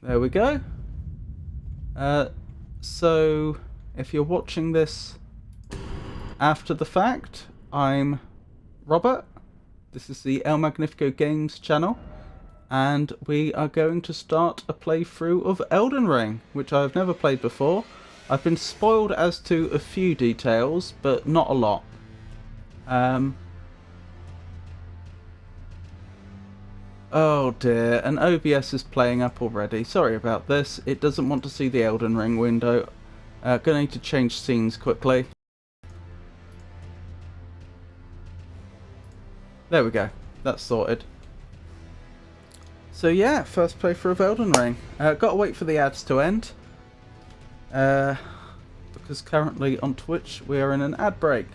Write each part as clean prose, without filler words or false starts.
There we go. So, if you're watching this after the fact, I'm Robert. This is the El Magnifico Games channel, and we are going to start a playthrough of Elden Ring, which I've never played before. I've been spoiled as to a few details, but not a lot. Oh dear, and OBS is playing up already. Sorry about this. It doesn't want to see the Elden Ring window. Gonna need to change scenes quickly. There we go. That's sorted. So yeah, first playthrough of Elden Ring. Gotta wait for the ads to end. Because currently on Twitch we are in an ad break.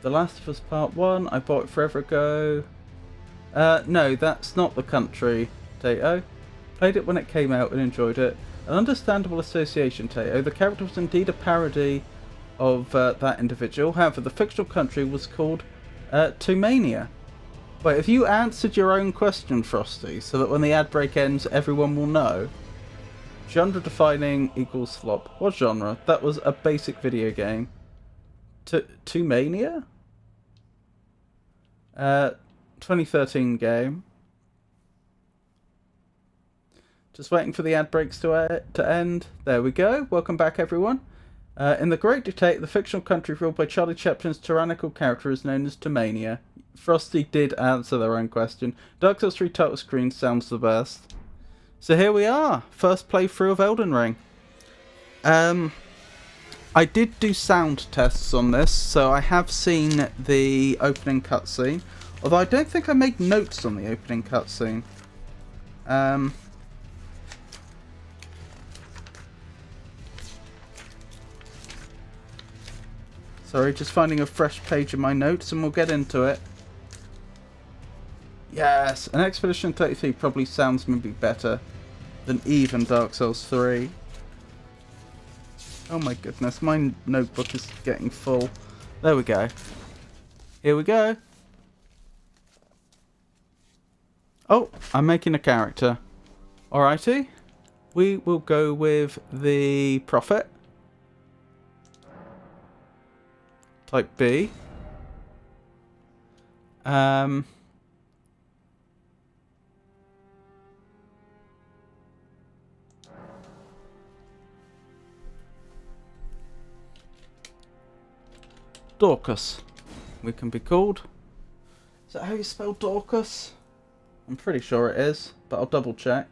The Last of Us Part 1, I bought it forever ago. No, that's not the country, Tato. Played it when it came out and enjoyed it. An understandable association, Tato. The character was indeed a parody of that individual. However, the fictional country was called Tumania. Wait, have you answered your own question, Frosty, so that when the ad break ends, everyone will know? Genre defining equals flop. What genre? That was a basic video game. Tumania? 2013 game. Just waiting for the ad breaks to end. There we go. Welcome back, everyone. In The Great Dictate, the fictional country ruled by Charlie Chaplin's tyrannical character is known as Tumania. Frosty did answer their own question. Dark Souls 3 title screen sounds the best. So here we are. First playthrough of Elden Ring. I did do sound tests on this, so I have seen the opening cutscene. Although I don't think I made notes on the opening cutscene. Sorry, just finding a fresh page of my notes and we'll get into it. Yes, an Expedition 33 probably sounds maybe better than even Dark Souls 3. Oh my goodness, my notebook is getting full. There we go. Here we go. Oh, I'm making a character. Alrighty. We will go with the Prophet. Type B. Dorcas, we can be called. Is that how you spell Dorcas? I'm pretty sure it is, but I'll double check.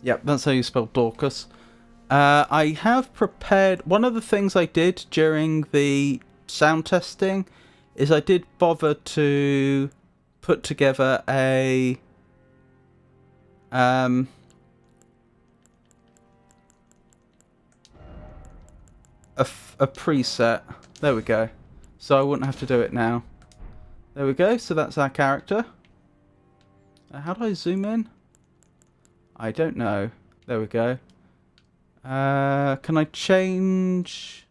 Yep, that's how you spell Dorcas. I have prepared... One of the things I did during the sound testing is I did bother to put together a preset. There we go. So I wouldn't have to do it now. There we go. So that's our character. How do I zoom in? I don't know. There we go. Can I change?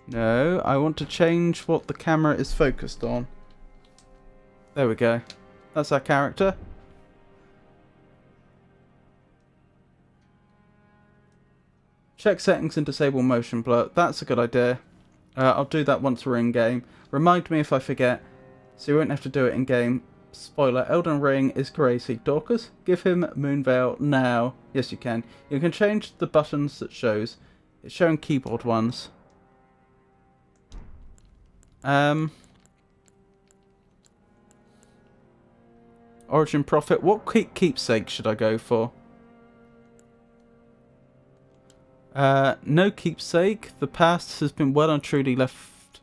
No, I want to change what the camera is focused on. There we go. That's our character. Check settings and disable motion blur. That's a good idea. I'll do that once we're in game. Remind me if I forget, so you won't have to do it in game. Spoiler, Elden Ring is crazy. Dorcas, give him Moonveil now. Yes, you can. You can change the buttons that shows. It's showing keyboard ones. Origin Prophet. What keepsake should I go for? No keepsake. The past has been well and truly left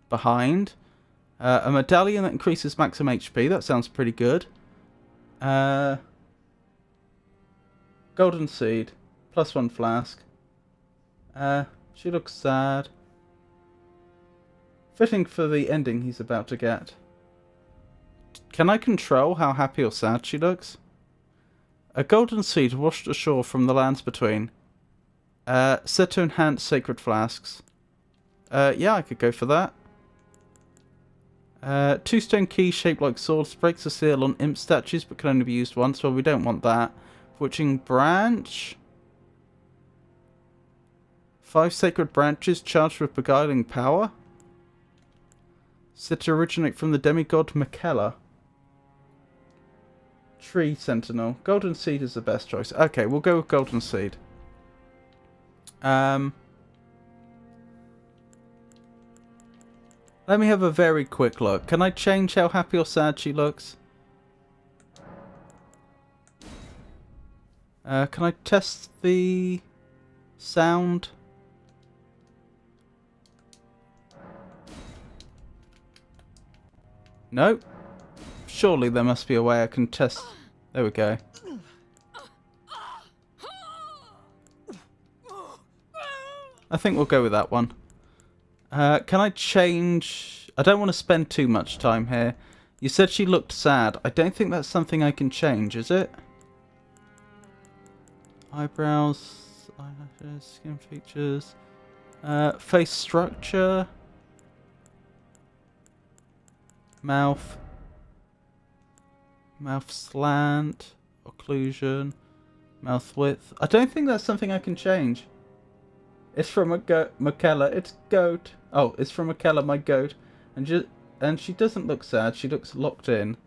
behind. A medallion that increases maximum HP. That sounds pretty good. Golden seed. +1 flask. She looks sad. Fitting for the ending he's about to get. Can I control how happy or sad she looks? A golden seed washed ashore from the lands between. Set to enhance sacred flasks. Yeah, I could go for that. 2 stone keys shaped like swords breaks the seal on imp statues but can only be used once. Well, we don't want that. Witching branch. 5 sacred branches charged with beguiling power. Said to originate from the demigod Makela. Tree sentinel. Golden seed is the best choice. Okay, we'll go with golden seed. Let me have a very quick look. Can I change how happy or sad she looks? Can I test the sound? No? Surely there must be a way I can test. There we go. I think we'll go with that one. Can I change... I don't want to spend too much time here. You said she looked sad. I don't think that's something I can change, is it? Eyebrows, eyelashes, skin features, face structure, mouth slant, occlusion, mouth width. I don't think that's something I can change. It's from Makela. It's goat. Oh, it's from Makela, my goat. And she doesn't look sad. She looks locked in.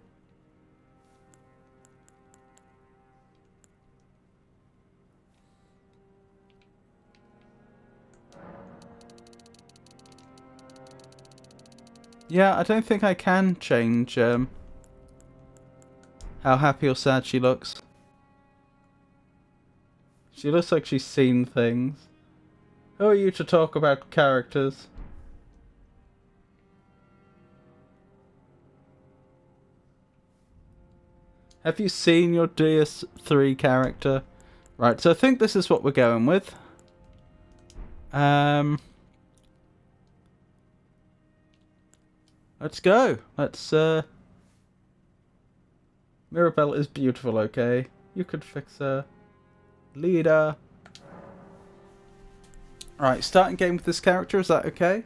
Yeah, I don't think I can change how happy or sad she looks. She looks like she's seen things. Who are you to talk about characters? Have you seen your DS3 character? Right, so I think this is what we're going with. Let's go. Let's, Mirabelle is beautiful, okay? You could fix her. Leader. Alright, starting game with this character, is that okay?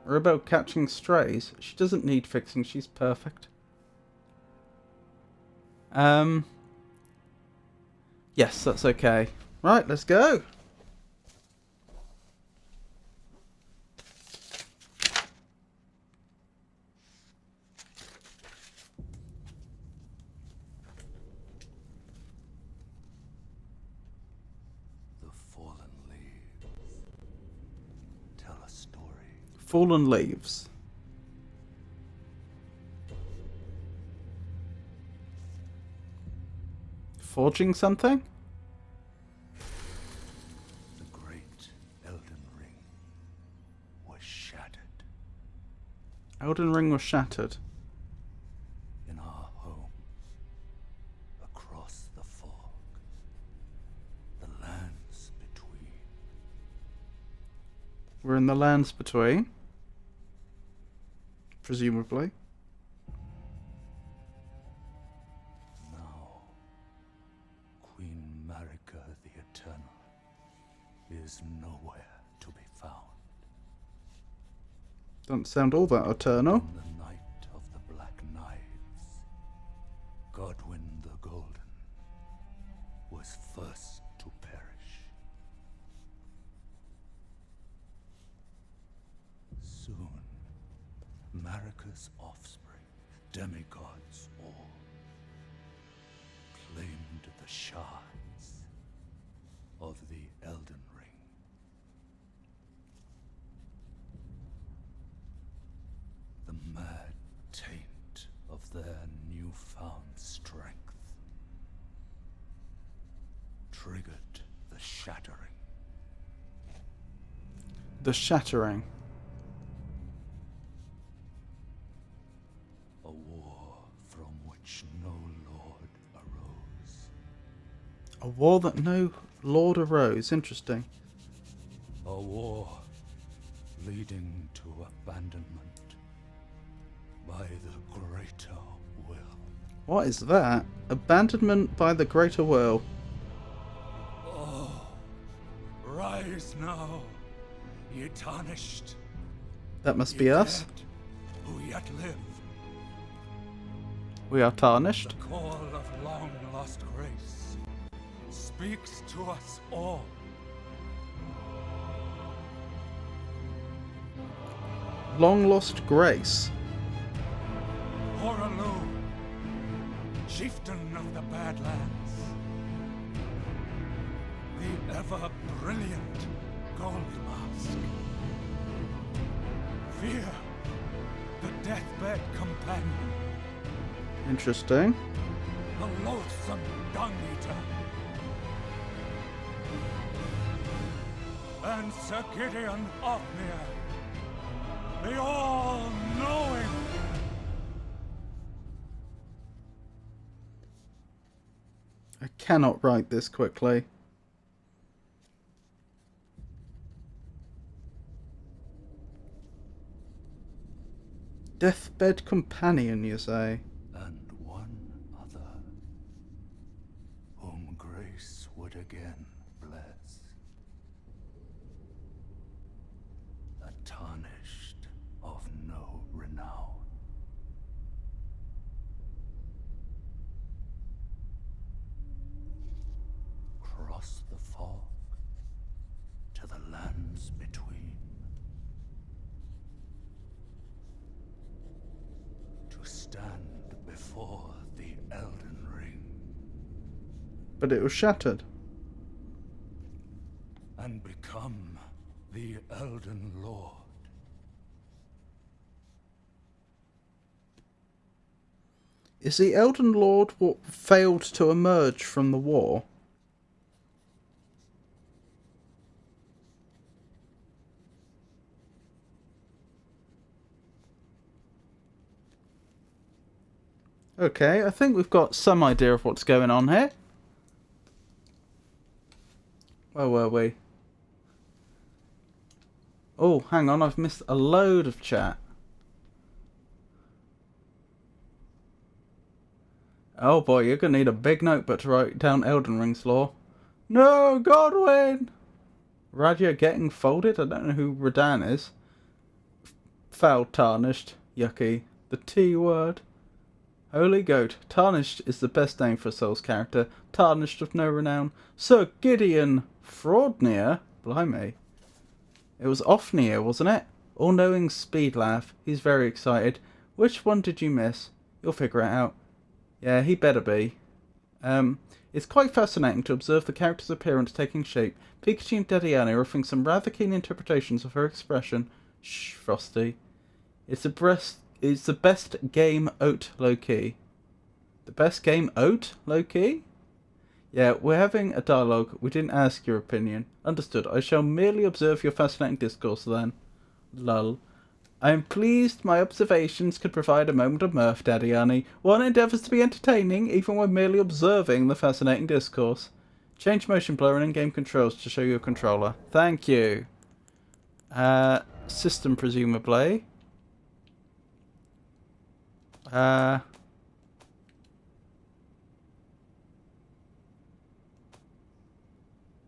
Mirabelle catching strays. She doesn't need fixing, she's perfect. Yes, that's okay. Right, let's go. Fallen leaves. Forging something? The great Elden Ring was shattered. Elden Ring was shattered. In our home, across the fog, the lands between. We're in the lands between. Presumably. Now, Queen Marika the Eternal is nowhere to be found. Doesn't sound all that eternal. On the night of the Black Knives, Godwyn the Golden was first to perish. Soon, Marika's offspring, demigods all, claimed the shards of the Elden Ring. The mad taint of their newfound strength triggered the shattering. The shattering. A war from which no lord arose. A war that no lord arose. Interesting. A war leading to abandonment by the greater will. What is that? Abandonment by the greater will. Oh, rise now, ye tarnished, That must ye be us. dead who yet live. We are tarnished. The call of long-lost grace speaks to us all. Long lost grace. Horalu, chieftain of the Badlands, the ever-brilliant Gold Mask. Fear, the deathbed companion, Interesting. the loathsome dung-eater, and Sir Gideon Othniel, the all-knowing. I cannot write this quickly. Deathbed companion, you say? And one other, whom grace would again bless. A tarnished of no renown. Cross the fog to the lands between. To stand before the Elden Ring. But it was shattered. And become the Elden Lord. Is the Elden Lord what failed to emerge from the war? Okay, I think we've got some idea of what's going on here. Where were we? Oh, hang on, I've missed a load of chat. Oh boy, you're going to need a big notebook to write down Elden Ring's lore. No, Godwin! Radia getting folded? I don't know who Radan is. Foul tarnished. Yucky. The T word. Holy Goat. Tarnished is the best name for a Souls character. Tarnished of no renown. Sir Gideon Fraudnir? Blimey. It was Othniel, wasn't it? All-knowing speed laugh. He's very excited. Which one did you miss? You'll figure it out. Yeah, he better be. It's quite fascinating to observe the character's appearance taking shape. Pikachu and Dediana are offering some rather keen interpretations of her expression. Shh, Frosty. It's the best game oat low-key. The best game oat low-key? Yeah, we're having a dialogue. We didn't ask your opinion. Understood. I shall merely observe your fascinating discourse then. Lull. I am pleased my observations could provide a moment of mirth, Daddy Annie. One endeavours to be entertaining, even when merely observing the fascinating discourse. Change motion blur and in-game controls to show your controller. Thank you. System, presumably. What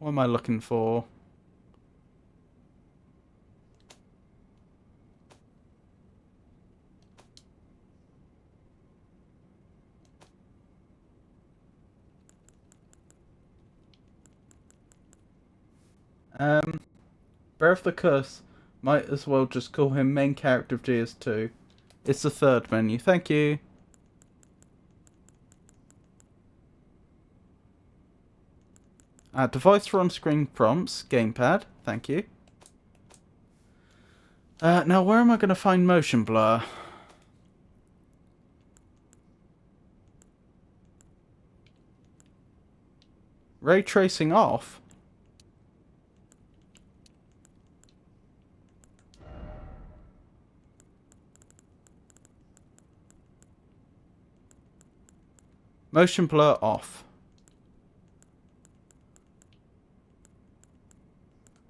am I looking for? Bear of the Curse. Might as well just call him main character of GS2. It's the third menu. Thank you. Device for on-screen prompts. Gamepad. Thank you. Now, where am I going to find motion blur? Ray tracing off? Motion blur off.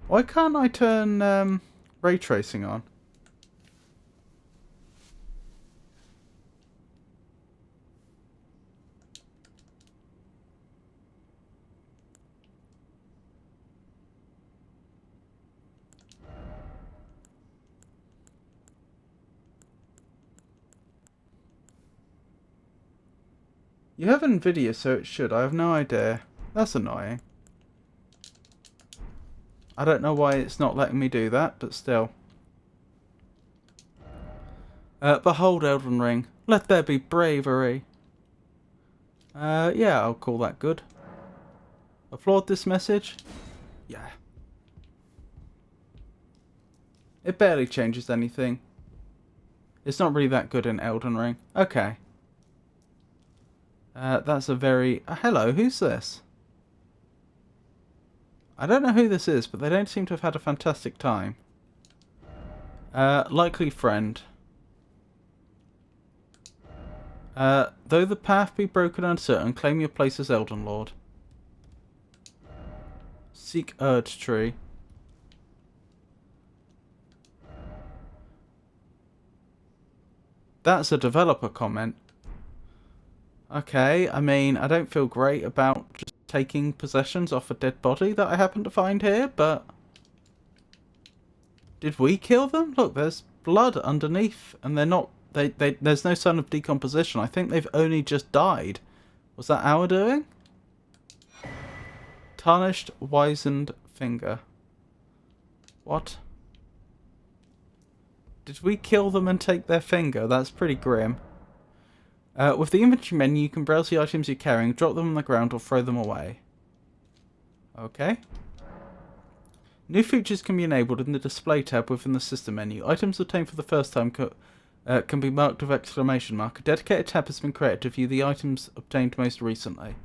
Why can't I turn ray tracing on? You have Nvidia, so it should. I have no idea. That's annoying. I don't know why it's not letting me do that, but still. Behold Elden Ring. Let there be bravery. Yeah, I'll call that good. Applaud this message? Yeah. It barely changes anything. It's not really that good in Elden Ring. Okay. That's a very... hello, who's this? I don't know who this is, but they don't seem to have had a fantastic time. Likely friend. Though the path be broken and uncertain, claim your place as Elden Lord. Seek Urge Tree. That's a developer comment. Okay, I mean, I don't feel great about just taking possessions off a dead body that I happen to find here, but... Did we kill them? Look, there's blood underneath, and they're not... There's no sign of decomposition. I think they've only just died. Was that our doing? Tarnished, wizened finger. What? Did we kill them and take their finger? That's pretty grim. With the inventory menu, you can browse the items you're carrying, drop them on the ground, or throw them away. Okay. New features can be enabled in the display tab within the system menu. Items obtained for the first time can be marked with exclamation mark. A dedicated tab has been created to view the items obtained most recently.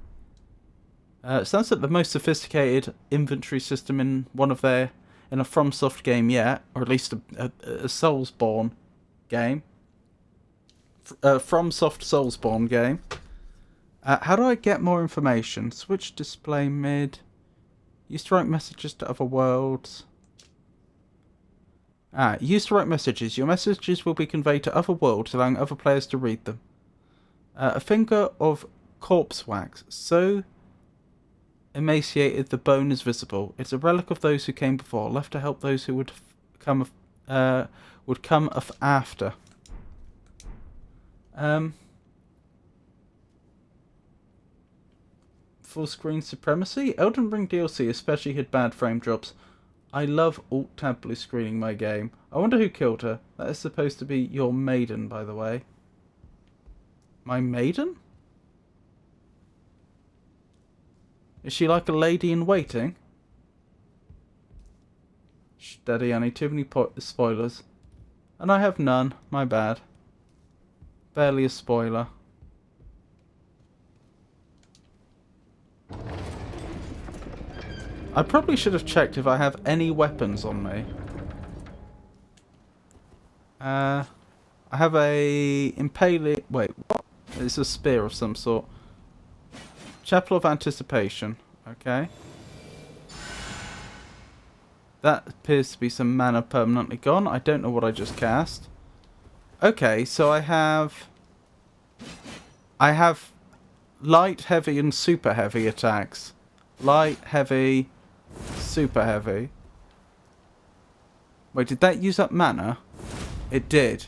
Sounds like the most sophisticated inventory system in in a FromSoft game yet, or at least a Soulsborne game. FromSoft Soulsborne game. How do I get more information? Switch display mid. Use to write messages to other worlds. Use to write messages. Your messages will be conveyed to other worlds, allowing other players to read them. A finger of corpse wax. So emaciated the bone is visible. It's a relic of those who came before, left to help those who would come after. Full screen supremacy? Elden Ring DLC especially had bad frame drops. I love Alt-Tab blue screening my game. I wonder who killed her. That is supposed to be your maiden, by the way. My maiden? Is she like a lady in waiting? Steady, Annie. Too many spoilers. And I have none. My bad. Barely a spoiler. I probably should have checked if I have any weapons on me. I have a impaling... Wait, what? It's a spear of some sort. Chapel of Anticipation. Okay. That appears to be some mana permanently gone. I don't know what I just cast. Okay, so I have light, heavy, and super heavy attacks. Light, heavy, super heavy. Wait, did that use up mana? It did.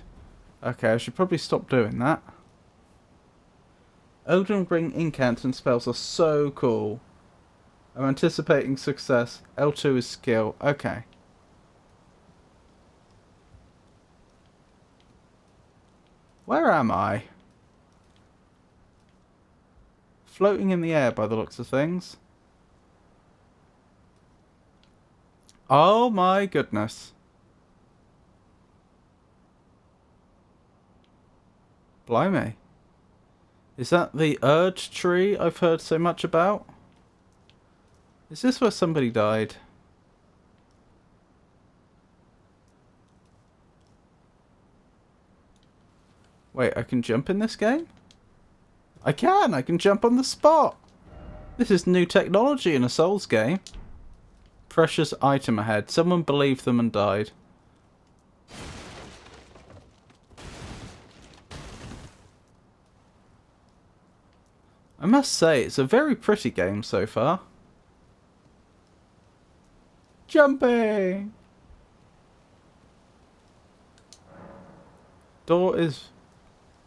Okay, I should probably stop doing that. Elden Ring incants and spells are so cool. I'm anticipating success. L2 is skill. Okay. Where am I? Floating in the air by the looks of things. Oh my goodness. Blimey. Is that the Urge Tree I've heard so much about? Is this where somebody died? Wait, I can jump in this game? I can jump on the spot! This is new technology in a Souls game. Precious item ahead. Someone believed them and died. I must say, it's a very pretty game so far. Jumping! Door is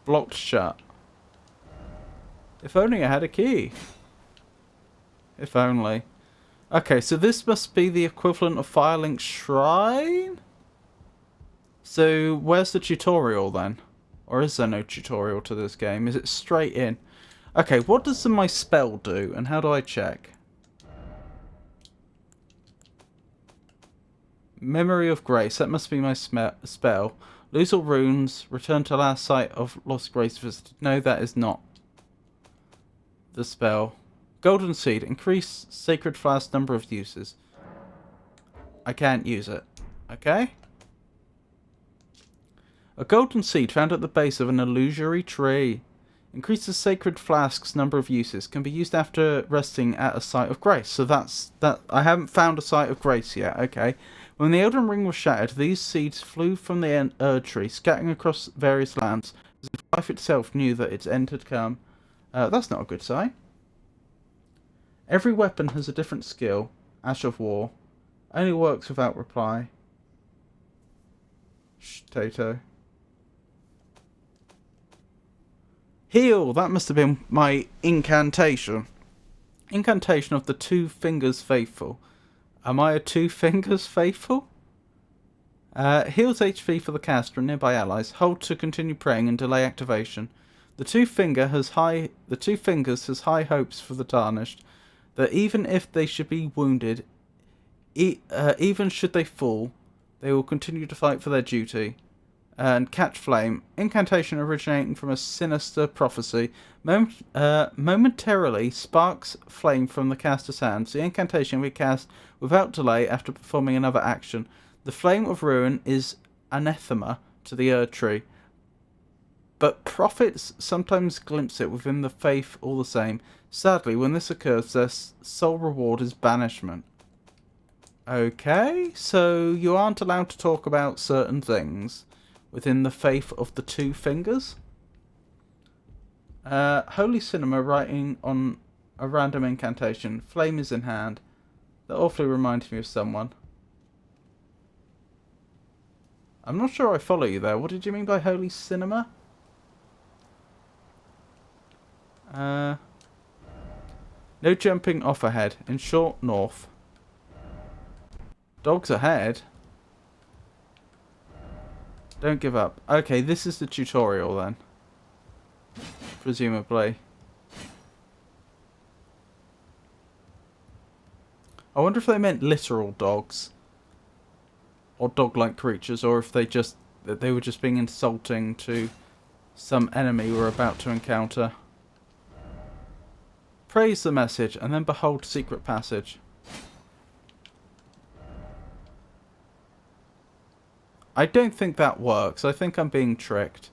blocked shut. If only I had a key. If only. Okay, so this must be the equivalent of Firelink Shrine? So, where's the tutorial then? Or is there no tutorial to this game? Is it straight in? Okay, what does my spell do, and how do I check? Memory of Grace, that must be my spell. Lose all runes, return to last sight of lost grace visited. No, that is not the spell. Golden Seed, increase Sacred Flask number of uses. I can't use it. Okay? A golden seed found at the base of an illusory tree. Increases Sacred Flask's number of uses. Can be used after resting at a site of grace. So that's that. I haven't found a site of grace yet. Okay. When the Elden Ring was shattered, these seeds flew from the Erd tree, scattering across various lands, as if life itself knew that its end had come. That's not a good sign. Every weapon has a different skill. Ash of War. Only works without reply. Shh, Tato. Heal! That must have been my incantation. Incantation of the Two Fingers Faithful. Am I a Two Fingers Faithful? Heals HP for the caster and nearby allies. Hold to continue praying and delay activation. The Two Fingers has high hopes for the Tarnished. That even if they should be wounded, even should they fall, they will continue to fight for their duty. And Catch Flame, incantation originating from a sinister prophecy, momentarily sparks flame from the caster's hands. The incantation will be cast without delay after performing another action. The flame of ruin is anathema to the Erd tree, but prophets sometimes glimpse it within the faith all the same. Sadly, when this occurs, their sole reward is banishment. Okay, so you aren't allowed to talk about certain things within the faith of the Two Fingers. Holy Cinema writing on a random incantation. Flame is in hand. That awfully reminds me of someone. I'm not sure I follow you there. What did you mean by Holy Cinema? No jumping off ahead. In short, north. Dogs ahead? Don't give up. Okay, this is the tutorial then. Presumably. I wonder if they meant literal dogs. Or dog-like creatures, or if they were just being insulting to some enemy we're about to encounter. Praise the message, and then behold secret passage. I don't think that works. I think I'm being tricked.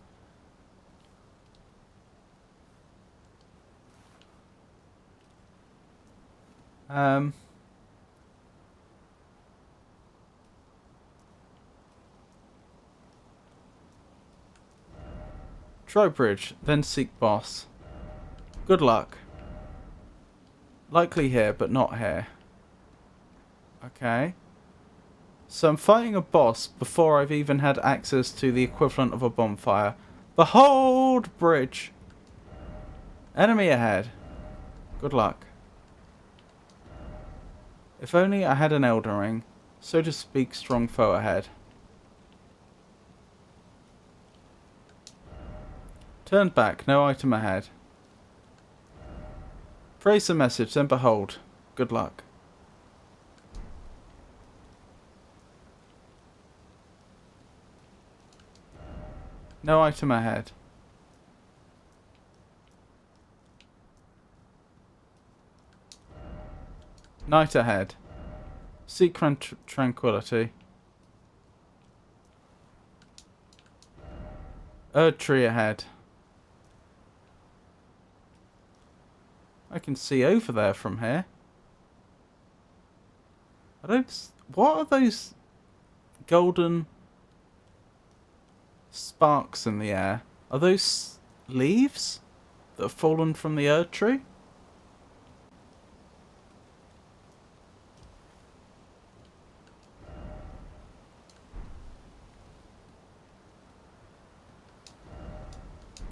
Try bridge, then seek boss. Good luck. Likely here, but not here. Okay. So I'm fighting a boss before I've even had access to the equivalent of a bonfire. Behold bridge. Enemy ahead. Good luck. If only I had an Elden Ring. So to speak, strong foe ahead. Turn back, no item ahead. Praise the message, then behold. Good luck. No item ahead. Night ahead. Seek tranquility. Erd tree ahead. I can see over there from here. I don't... What are those golden sparks in the air? Are those leaves that have fallen from the Erd tree?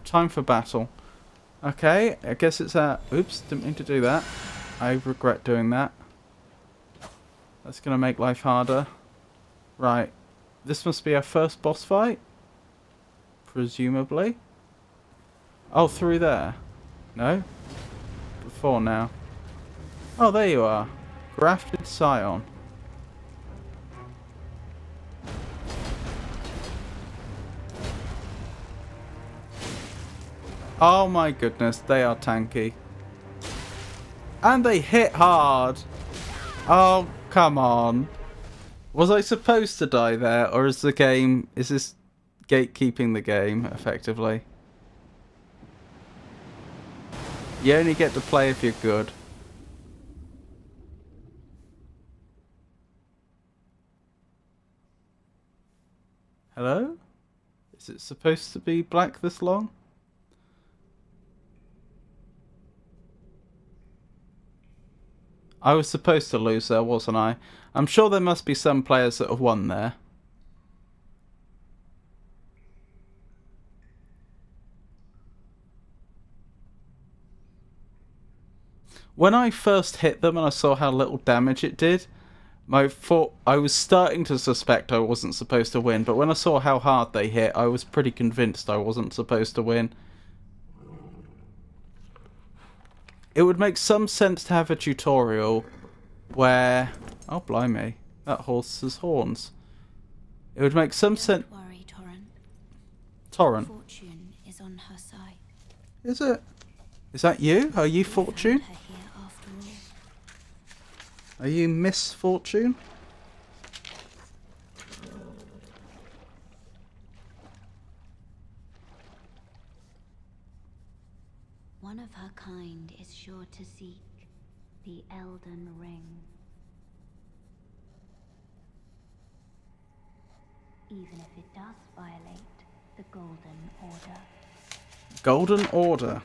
Time for battle. Okay, I guess it's oops, didn't mean to do that. I regret doing that. That's going to make life harder. Right. This must be our first boss fight? Presumably. Oh, through there. No? Before now. Oh, there you are. Grafted Scion. Oh my goodness, they are tanky. And they hit hard. Oh, come on. Was I supposed to die there, or is this gatekeeping the game, effectively? You only get to play if you're good. Hello? Is it supposed to be black this long? I was supposed to lose there, wasn't I? I'm sure there must be some players that have won there. When I first hit them and I saw how little damage it did, I was starting to suspect I wasn't supposed to win, but when I saw how hard they hit, I was pretty convinced I wasn't supposed to win. It would make some sense to have a tutorial where... Oh, blimey. That horse's horns. It would make some sense... Don't worry, Torrent. Torrent. Fortune is on her side. Is it? Is that you? Are you Fortune? Her here after all. Are you Miss Fortune? One of her kind is sure to seek the Elden Ring. Even if it does violate the Golden Order. Golden Order.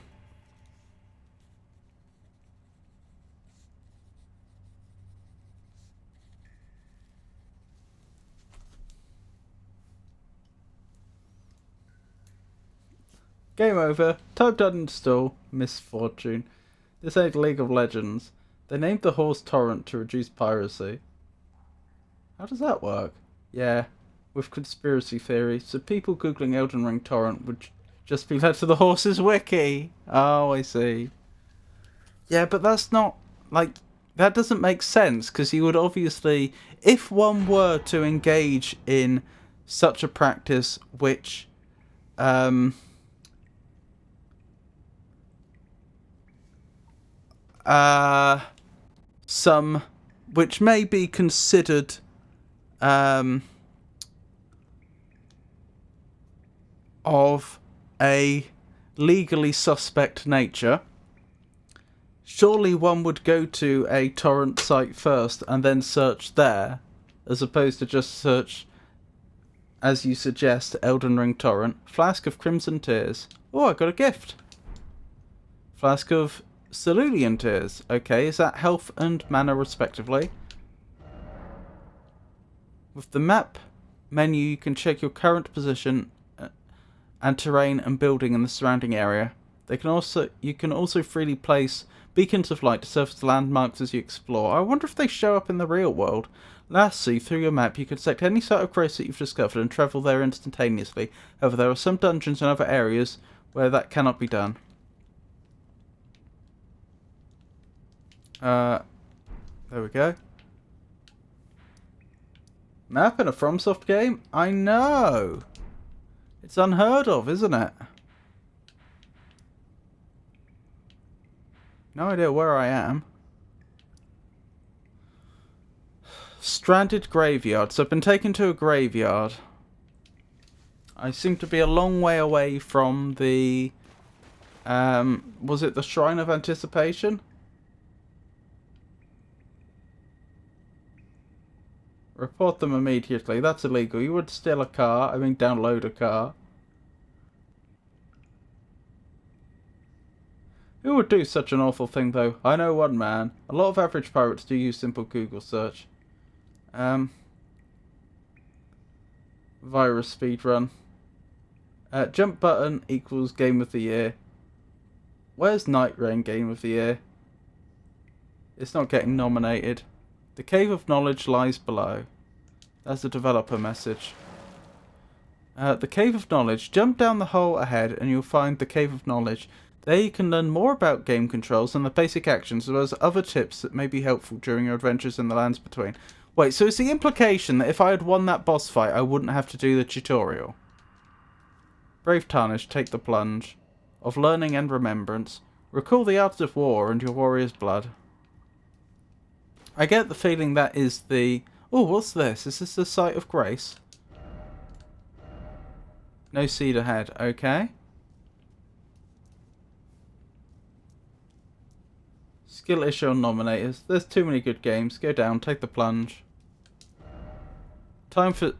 Game over. Type done install. Misfortune. This ain't League of Legends. They named the horse Torrent to reduce piracy. How does that work? Yeah, with conspiracy theory. So people googling Elden Ring Torrent would just be led to the horse's wiki. Oh, I see. Yeah, but that's not, like, that doesn't make sense, because you would obviously, if one were to engage in such a practice which, which may be considered of a legally suspect nature, surely one would go to a torrent site first and then search there, as opposed to just search, as you suggest, Elden Ring Torrent. Flask of Crimson Tears. Oh, I got a gift. Flask of Cerulean Tears. Okay, is that health and mana respectively? With the map menu, you can check your current position and terrain and building in the surrounding area. You can also freely place beacons of light to serve as landmarks as you explore. I wonder if they show up in the real world. Lastly, through your map, you can select any site of grace that you've discovered and travel there instantaneously. However, there are some dungeons and other areas where that cannot be done. There we go. Map in a FromSoft game? I know! It's unheard of, isn't it? No idea where I am. Stranded graveyard. So I've been taken to a graveyard. I seem to be a long way away from the... was it the Shrine of Anticipation? Report them immediately. That's illegal. You would steal a car. I mean, download a car. Who would do such an awful thing, though? I know one man. A lot of average pirates do use simple Google search. Virus speedrun. Jump button equals game of the year. Where's Night Rain Game of the Year? It's not getting nominated. The Cave of Knowledge lies below. That's a developer message. The Cave of Knowledge. Jump down the hole ahead and you'll find the Cave of Knowledge. There you can learn more about game controls and the basic actions, as well as other tips that may be helpful during your adventures in the lands between. Wait, so is the implication that if I had won that boss fight, I wouldn't have to do the tutorial? Brave Tarnish, take the plunge. Of learning and remembrance. Recall the art of war and your warrior's blood. I get the feeling that is the... Oh, what's this? Is this the Site of Grace? No seed ahead. Okay. Skill issue on nominators. There's too many good games. Go down. Take the plunge. Time for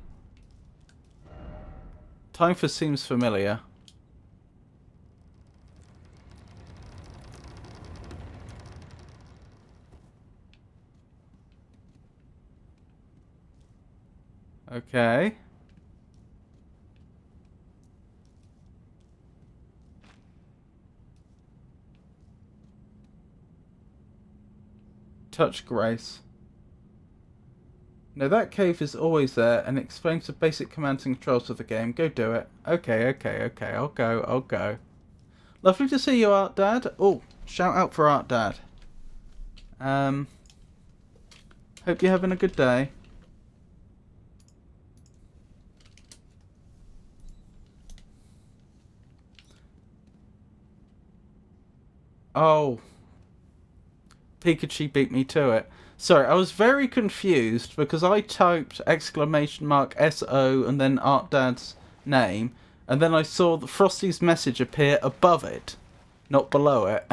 seems familiar. Okay. Touch Grace. No, that cave is always there and explains the basic commands and controls of the game. Go do it. Okay. I'll go. Lovely to see you, Art Dad. Oh, shout out for Art Dad. Hope you're having a good day. Oh. Pikachu beat me to it. Sorry, I was very confused because I typed !SO and then Art Dad's name, and then I saw Frosty's message appear above it, not below it,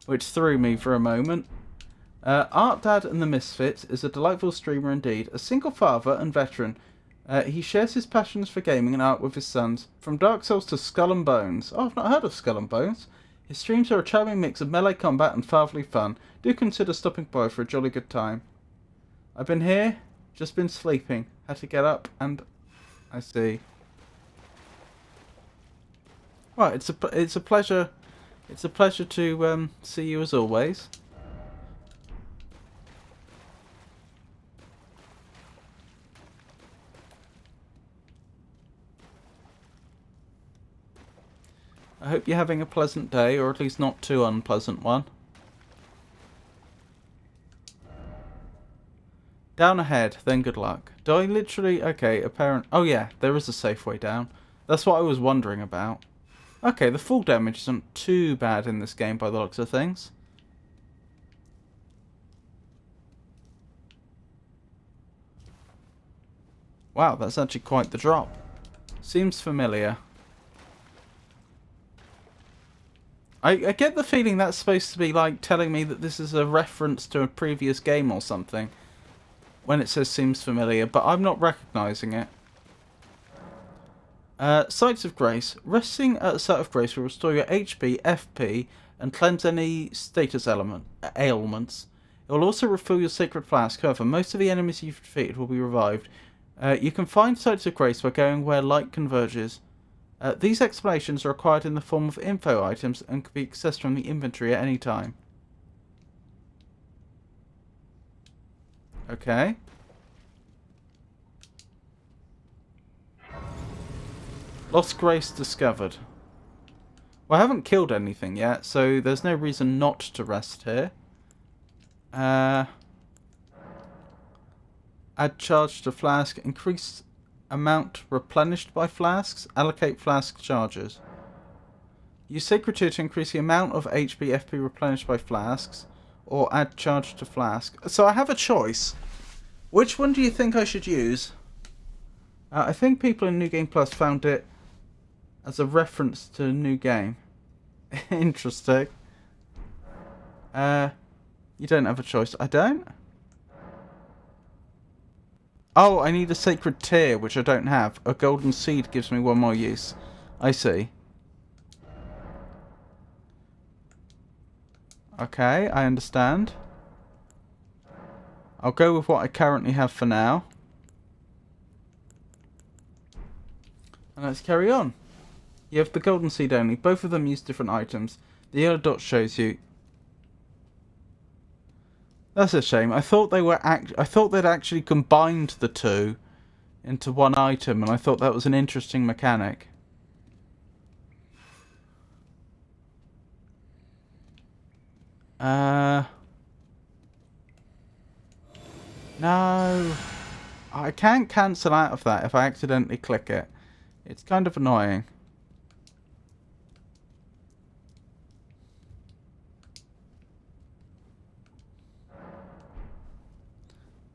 which threw me for a moment. Art Dad and the Misfits is a delightful streamer indeed, a single father and veteran. He shares his passions for gaming and art with his sons. From Dark Souls to Skull and Bones. Oh, I've not heard of Skull and Bones. His streams are a charming mix of melee combat and fatherly fun. Do consider stopping by for a jolly good time. I've been here, just been sleeping. Had to get up and... I see. Well, it's a pleasure. It's a pleasure to see you as always. I hope you're having a pleasant day, or at least not too unpleasant one. Down ahead, then good luck. Do I literally... Okay, apparent... Oh yeah, there is a safe way down. That's what I was wondering about. Okay, the full damage isn't too bad in this game by the looks of things. Wow, that's actually quite the drop. Seems familiar. I get the feeling that's supposed to be like telling me that this is a reference to a previous game or something. When it says seems familiar, but I'm not recognising it. Sites of Grace. Resting at the Site of Grace will restore your HP, FP, and cleanse any status ailments. It will also refill your Sacred Flask. However, most of the enemies you've defeated will be revived. You can find Sites of Grace by going where light converges. These explanations are required in the form of info items and can be accessed from the inventory at any time. Okay. Lost Grace discovered. Well, I haven't killed anything yet, so there's no reason not to rest here. Add charge to flask. Increase amount replenished by flasks. Allocate flask charges. Use Sacred Tear to increase the amount of HP, FP replenished by flasks. Or add charge to flask. So I have a choice. Which one do you think I should use? I think people in New Game Plus found it as a reference to a new game. Interesting. You don't have a choice. I don't? Oh, I need a Sacred Tear, which I don't have. A Golden Seed gives me one more use. I see. Okay, I understand. I'll go with what I currently have for now. And let's carry on. You have the Golden Seed only. Both of them use different items. The yellow dot shows you. That's a shame. I thought they were I thought they'd actually combined the two into one item, and I thought that was an interesting mechanic. No. I can't cancel out of that if I accidentally click it. It's kind of annoying.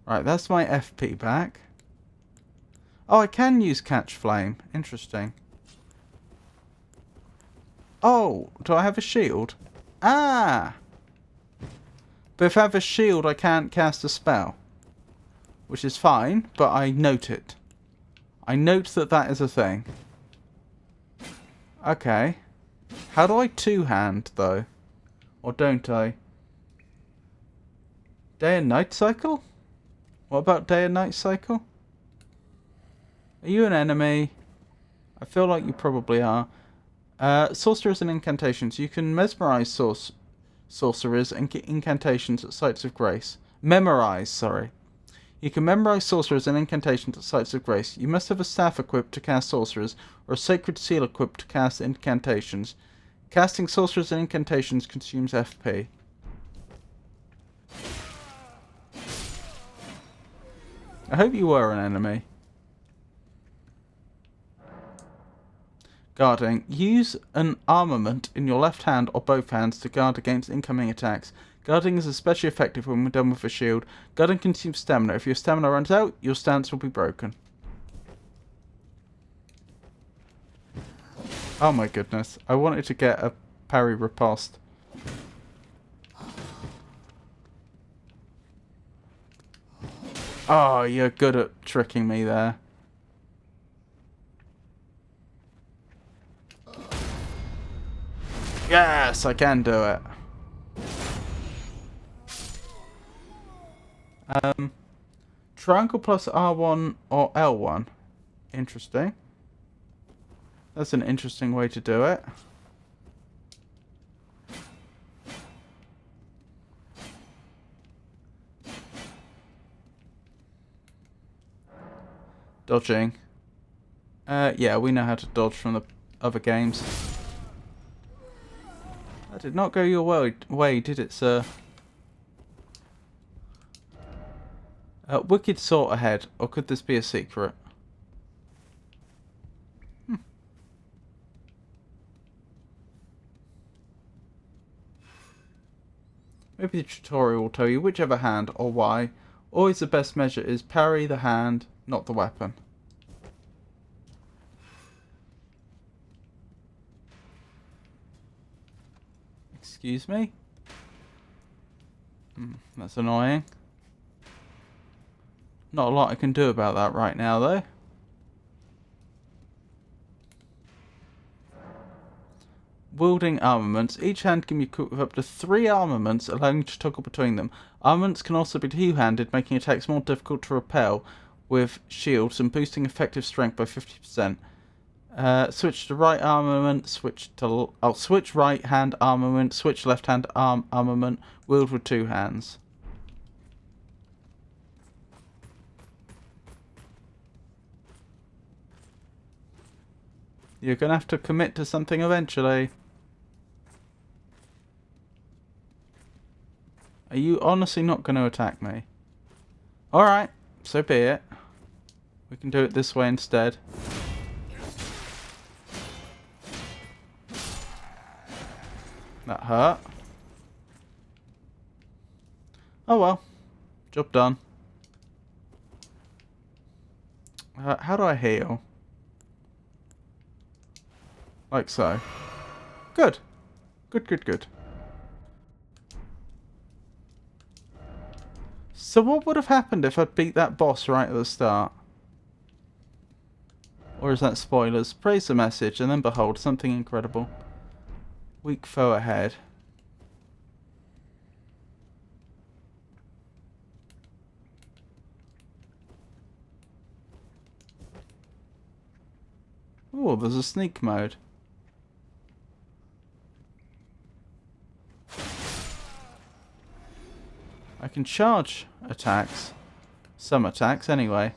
Right, that's my FP back. Oh, I can use catch flame. Interesting. Oh, do I have a shield? Ah! But if I have a shield, I can't cast a spell. Which is fine, but I note it. I note that that is a thing. Okay. How do I two-hand, though? Or don't I? Day and night cycle? What about day and night cycle? Are you an enemy? I feel like you probably are. Sorcerers and incantations. You can mesmerize sorcerers and incantations at sites of grace. Memorize, sorry. You can memorize sorcerers and incantations at sites of grace. You must have a staff equipped to cast sorcerers, or a sacred seal equipped to cast incantations. Casting sorcerers and incantations consumes FP. I hope you were an enemy. Guarding. Use an armament in your left hand or both hands to guard against incoming attacks. Guarding is especially effective when we're done with a shield. Guarding consumes stamina. If your stamina runs out, your stance will be broken. Oh my goodness. I wanted to get a parry riposte. Oh, you're good at tricking me there. Yes, I can do it. Triangle plus R1 or L1. Interesting. That's an interesting way to do it. Dodging. Yeah, we know how to dodge from the other games. That did not go your way, did it, sir? Wicked sword ahead, or could this be a secret? Maybe the tutorial will tell you whichever hand or why. Always the best measure is parry the hand, not the weapon. Excuse me? That's annoying. Not a lot I can do about that right now, though. Wielding armaments. Each hand can be equipped with up to 3 armaments, allowing you to toggle between them. Armaments can also be two-handed, making attacks more difficult to repel with shields and boosting effective strength by 50%. Switch to right armament, switch right hand armament, switch left hand armament, wield with 2 hands. You're going to have to commit to something eventually. Are you honestly not going to attack me? Alright, so be it. We can do it this way instead. That hurt. Oh well. Job done. How do I heal? Like so. Good. Good. So what would have happened if I beat that boss right at the start? Or is that spoilers? Praise the message, and then behold, something incredible. Weak foe ahead. Oh, there's a sneak mode. I can charge attacks. Some attacks, anyway.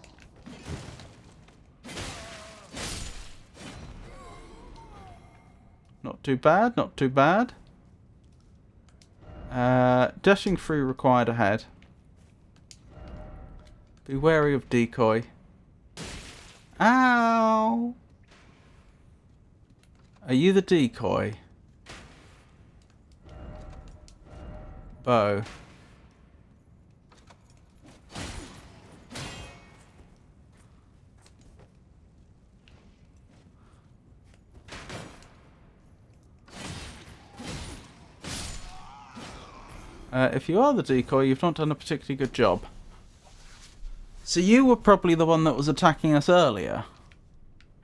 Not too bad, not too bad. Dashing through required ahead. Be wary of decoy. Ow! Are you the decoy? Bow. If you are the decoy, you've not done a particularly good job. So you were probably the one that was attacking us earlier.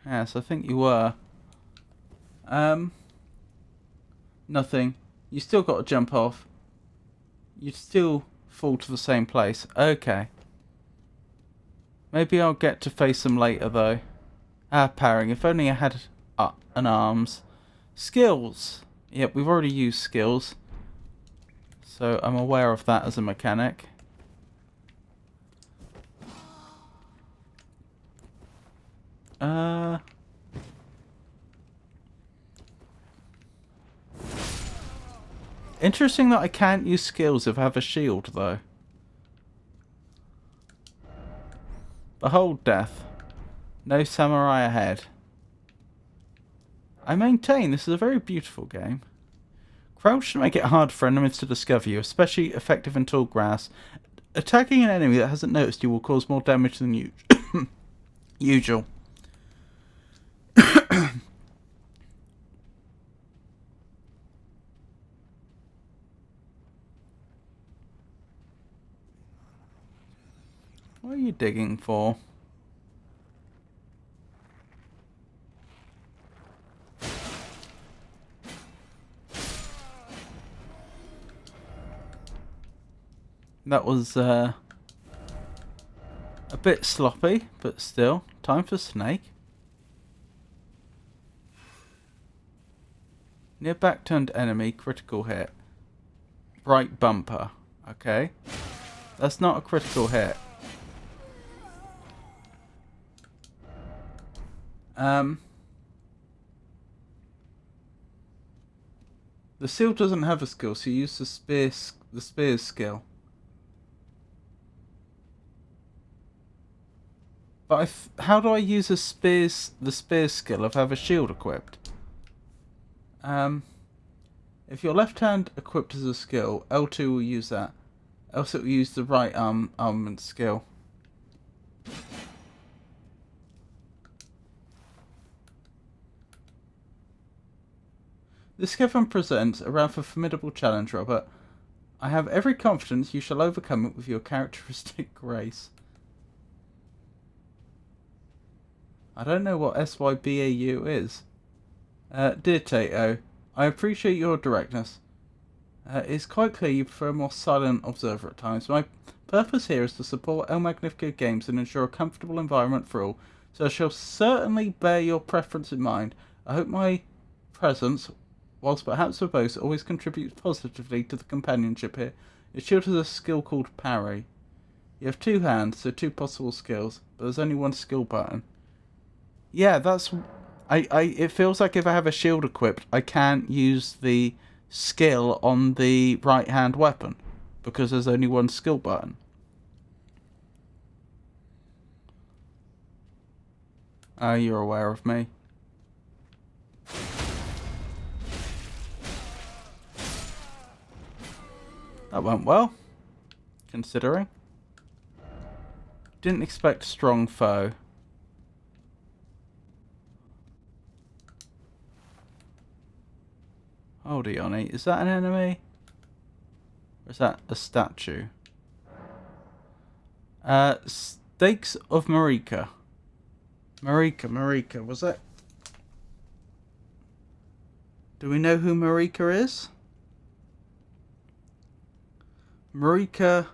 Yes, I think you were. Nothing. You still got to jump off. You'd still fall to the same place. Okay. Maybe I'll get to face them later, though. Parrying. If only I had an arms. Skills. Yep, we've already used skills. So I'm aware of that as a mechanic. Interesting that I can't use skills if I have a shield, though. Behold death. No samurai ahead. I maintain this is a very beautiful game. Crouch should make it hard for enemies to discover you, especially effective in tall grass. Attacking an enemy that hasn't noticed you will cause more damage than usual. What are you digging for? That was a bit sloppy, but still. Time for Snake. Near back turned enemy, critical hit. Bright bumper. Okay. That's not a critical hit. The seal doesn't have a skill, so you use the spear's skill. But how do I use the spear's skill if I have a shield equipped? If your left hand equipped as a skill, L2 will use that. Else it will use the right armament skill. This cavern presents a rather formidable challenge, Robert. I have every confidence you shall overcome it with your characteristic grace. I don't know what SYBAU is. Dear Tato, I appreciate your directness. It's quite clear you prefer a more silent observer at times. My purpose here is to support El Magnifico Games and ensure a comfortable environment for all, so I shall certainly bear your preference in mind. I hope my presence, whilst perhaps verbose, always contributes positively to the companionship here. Your shield has a skill called Parry. You have 2 hands, so 2 possible skills, but there's only 1 skill button. Yeah, that's... it feels like if I have a shield equipped, I can't use the skill on the right-hand weapon, because there's only 1 skill button. Oh, you're aware of me. That went well, considering. Didn't expect a strong foe. Hold on, is that an enemy? Or is that a statue? Stakes of Marika. Marika, was that? Do we know who Marika is? Marika.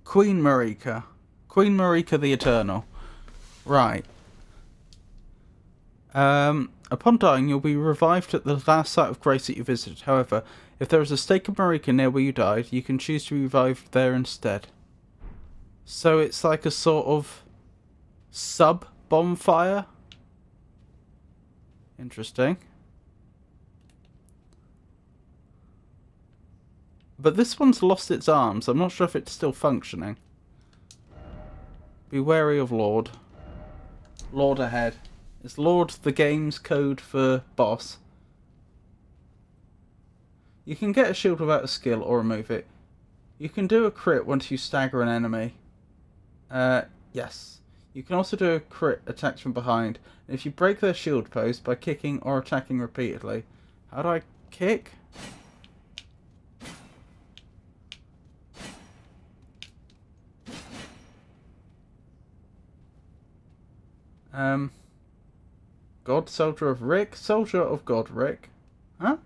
Queen Marika. Queen Marika the Eternal. Right. Upon dying, you'll be revived at the last site of grace that you visited. However, If there is a stake of Marika near where you died, you can choose to be revived there instead. So it's like a sort of sub-bonfire? Interesting. But this one's lost its arms. I'm not sure if it's still functioning. Be wary of Lord. Lord ahead. Is Lord the game's code for boss? You can get a shield without a skill or remove it. You can do a crit once you stagger an enemy. Yes. You can also do a crit attacks from behind. And if you break their shield post by kicking or attacking repeatedly. How do I kick? God, Soldier of Rick? Soldier of God, Rick. Huh?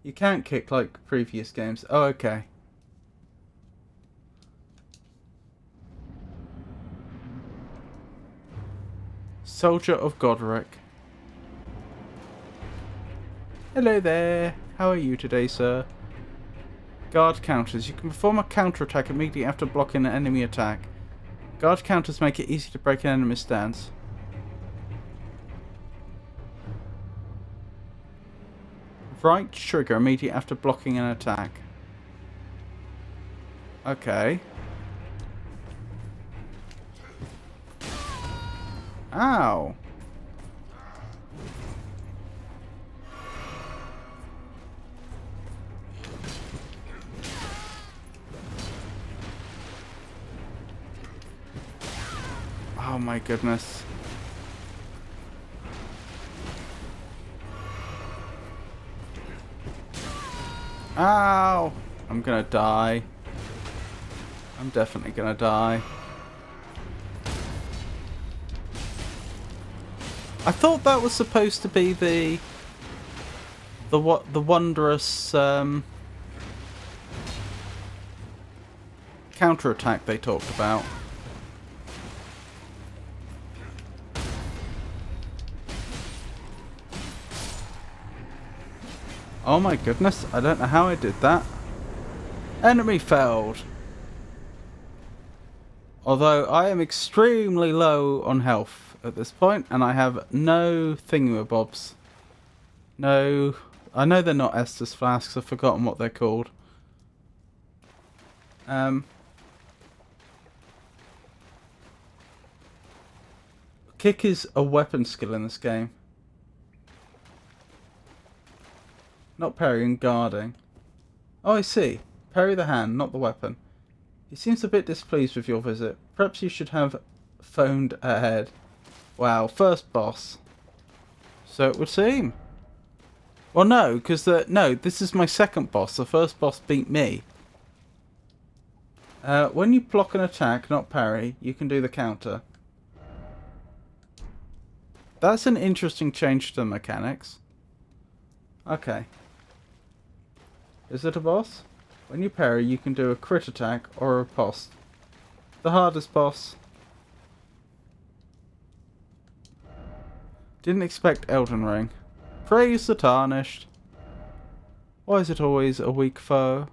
You can't kick like previous games. Oh, okay. Soldier of Godric. Hello there. How are you today, sir? Guard counters. You can perform a counter-attack immediately after blocking an enemy attack. Guard counters make it easy to break an enemy's stance. Right trigger immediately after blocking an attack. Okay. Ow. Oh my goodness. Ow! I'm gonna die. I'm definitely gonna die. I thought that was supposed to be the wondrous counterattack they talked about. Oh my goodness, I don't know how I did that. Enemy felled. Although I am extremely low on health at this point, and I have no thingamabobs. No, I know they're not Estus flasks, I've forgotten what they're called. Kick is a weapon skill in this game. Not parrying, guarding. Oh, I see. Parry the hand, not the weapon. He seems a bit displeased with your visit. Perhaps you should have phoned ahead. Wow, first boss. So it would seem. Well, no, because no, this is my second boss. The first boss beat me. When you block an attack, not parry, you can do the counter. That's an interesting change to the mechanics. Okay. Is it a boss? When you parry, you can do a crit attack or a riposte. The hardest boss. Didn't expect Elden Ring. Praise the Tarnished. Why is it always a weak foe?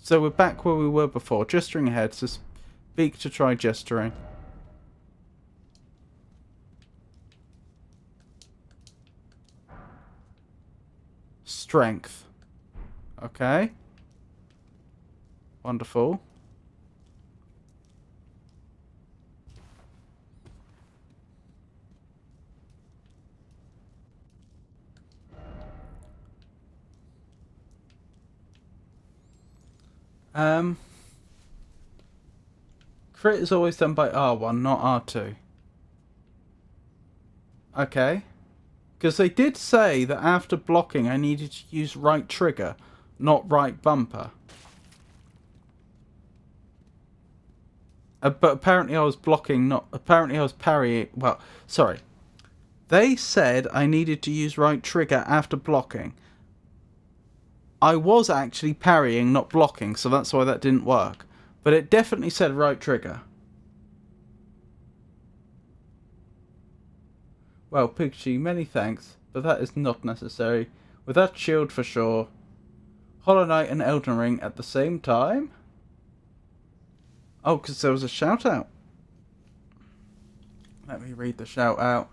So we're back where we were before, gesturing ahead, so speak to try gesturing. Strength. Okay. Wonderful. Crit is always done by R1, not R2. Okay. Because they did say that after blocking I needed to use right trigger, not right bumper. But apparently I was blocking, not... Apparently I was parrying... Well, sorry. They said I needed to use right trigger after blocking. I was actually parrying, not blocking, so that's why that didn't work. But it definitely said right trigger. Well, Pikachu, many thanks, but that is not necessary. With that shield for sure. Hollow Knight and Elden Ring at the same time? Oh, because there was a shout out. Let me read the shout out.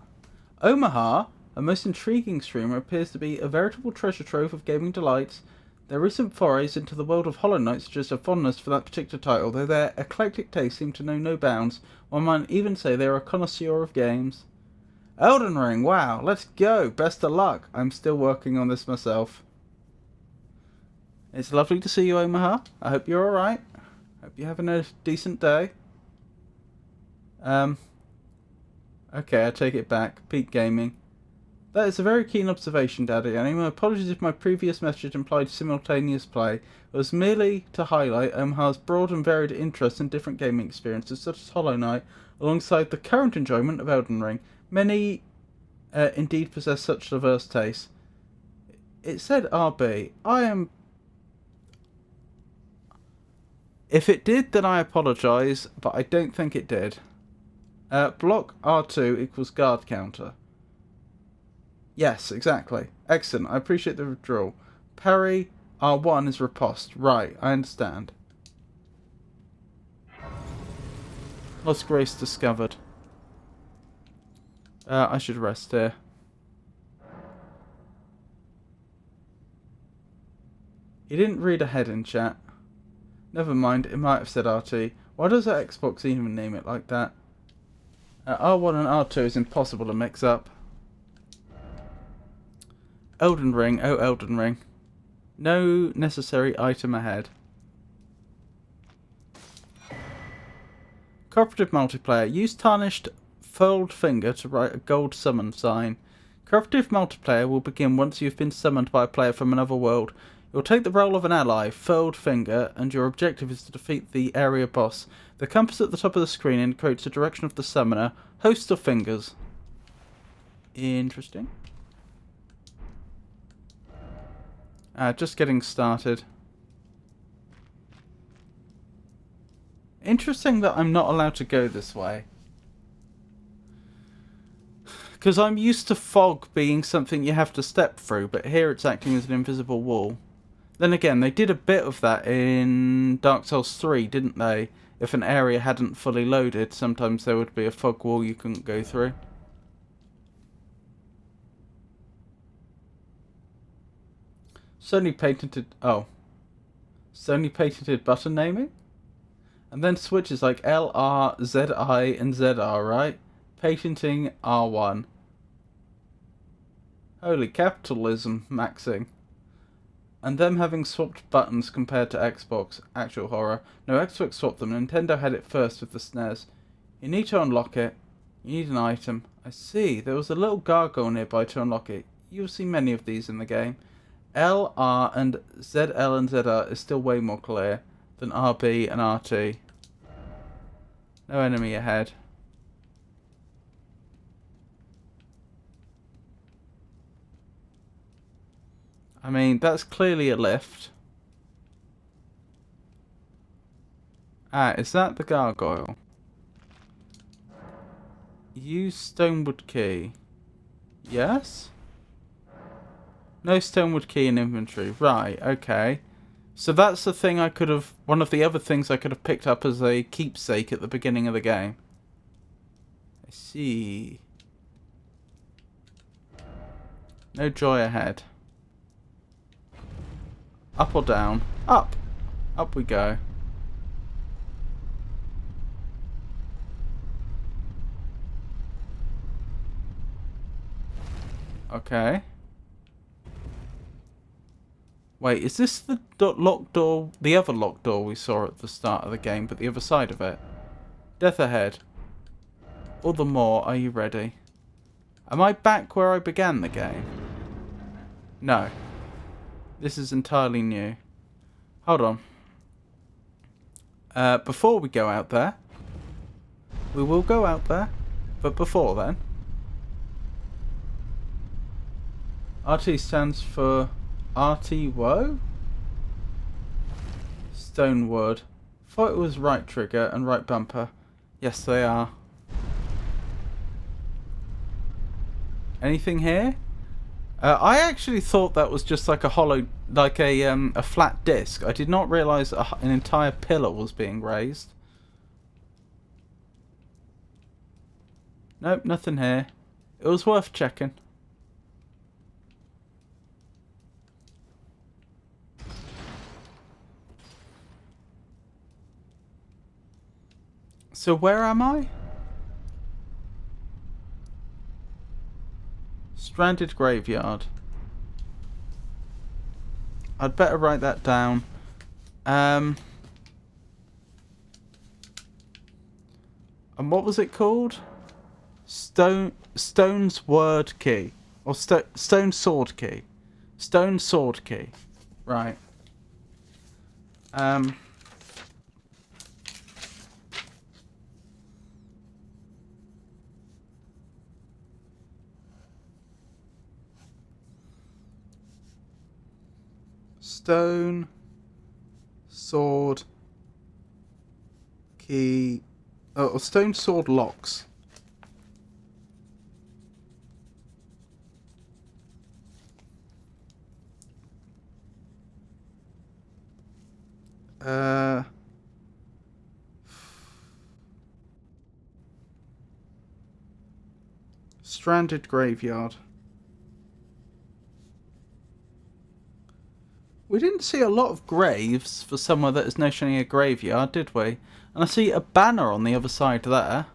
Omaha, a most intriguing streamer, appears to be a veritable treasure trove of gaming delights. Their recent forays into the world of Hollow Knight suggest a fondness for that particular title, though their eclectic tastes seem to know no bounds. One might even say they are a connoisseur of games. Elden Ring, wow, let's go, best of luck. I'm still working on this myself. It's lovely to see you, Omaha. I hope you're alright. Hope you're having a decent day. Okay, I take it back. Peak gaming. That is a very keen observation, Daddy, and my apologies if my previous message implied simultaneous play. It was merely to highlight Omaha's broad and varied interest in different gaming experiences, such as Hollow Knight, alongside the current enjoyment of Elden Ring. Many indeed possess such diverse tastes. It said RB. I am... If it did, then I apologise, but I don't think it did. Block R2 equals guard counter. Yes, exactly. Excellent. I appreciate the withdrawal. Parry R1 is riposte. Right, I understand. Lost Grace discovered. I should rest here. He didn't read ahead in chat. Never mind, it might have said RT. Why does that Xbox even name it like that? R1 and R2 is impossible to mix up. Elden Ring, oh Elden Ring. No necessary item ahead. Cooperative multiplayer. Use tarnished furled finger to write a gold summon sign. Cooperative multiplayer will begin once you've been summoned by a player from another world. You'll take the role of an ally, furled finger, and your objective is to defeat the area boss. The compass at the top of the screen indicates the direction of the summoner. Host of fingers. Interesting. Just getting started. Interesting that I'm not allowed to go this way. Because I'm used to fog being something you have to step through, but here it's acting as an invisible wall. Then again, they did a bit of that in Dark Souls 3, didn't they? If an area hadn't fully loaded, sometimes there would be a fog wall you couldn't go through. Sony patented... Oh. Sony patented button naming? And then switches like L, R, Z, I, and ZR, right? Patenting R1. Holy capitalism, maxing. And them having swapped buttons compared to Xbox. Actual horror. No, Xbox swapped them. Nintendo had it first with the SNES. You need to unlock it. You need an item. I see. There was a little gargoyle nearby to unlock it. You'll see many of these in the game. L, R, and ZL and ZR is still way more clear than RB and RT. No enemy ahead. I mean, that's clearly a lift. Ah, is that the gargoyle? Use Stonewood key. Yes? No Stonewood key in inventory. Right, okay. So that's the thing I could have... One of the other things I could have picked up as a keepsake at the beginning of the game. I see. No joy ahead. Up or down? Up! Up we go. Okay. Wait, is this the locked door, the other locked door we saw at the start of the game, but the other side of it? Death ahead. All the more, are you ready? Am I back where I began the game? No. This is entirely new. Hold on. Before we go out there, we will go out there, but before then, RT stands for RT Woe? Stonewood. Thought it was right trigger and right bumper. Yes, they are. Anything here? I actually thought that was just like a hollow, like a flat disc. I did not realise an entire pillar was being raised. Nope, nothing here. It was worth checking. So where am I? Stranded graveyard. I'd better write that down. And what was it called? Stone's word key. Or stone sword key. Stone sword key. Right. Stone sword key. Oh, stone sword locks. Stranded graveyard. We didn't see a lot of graves for somewhere that is notionally a graveyard, did we? And I see a banner on the other side there.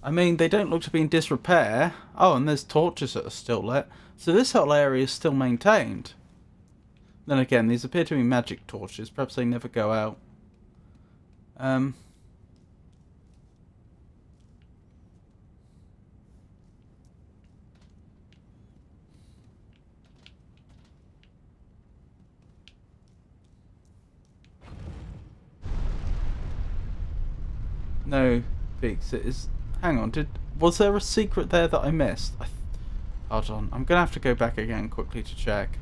I mean, they don't look to be in disrepair. Oh, and there's torches that are still lit. So this whole area is still maintained. Then again, these appear to be magic torches. Perhaps they never go out. No, Peaks, it is... Hang on, was there a secret there that I missed? Hold on, I'm gonna have to go back again quickly to check.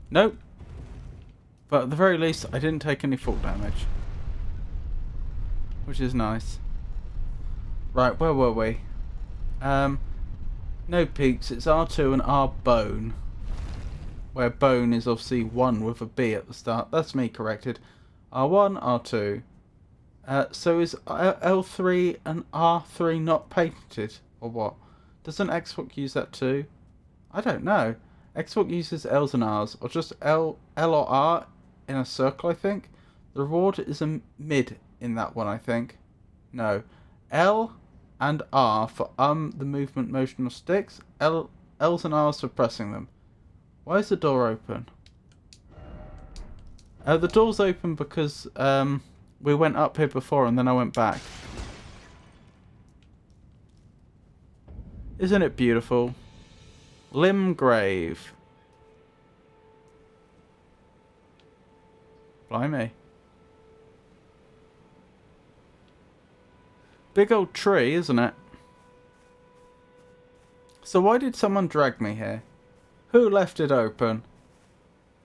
Nope. But at the very least, I didn't take any fall damage. Which is nice. Right, where were we? No Peaks, it's R2 and R bone. Where bone is obviously 1 with a B at the start. That's me corrected. R1, R2. So is L3 and R3 not painted? Or what? Doesn't Xbox use that too? I don't know. Xbox uses L's and R's. Or just L or R in a circle, I think. The reward is a mid in that one, I think. No. L and R for the movement motion of sticks. L's and R's for pressing them. Why is the door open? The door's open because we went up here before and then I went back. Isn't it beautiful? Limb grave. Blimey. Big old tree, isn't it? So why did someone drag me here? Who left it open?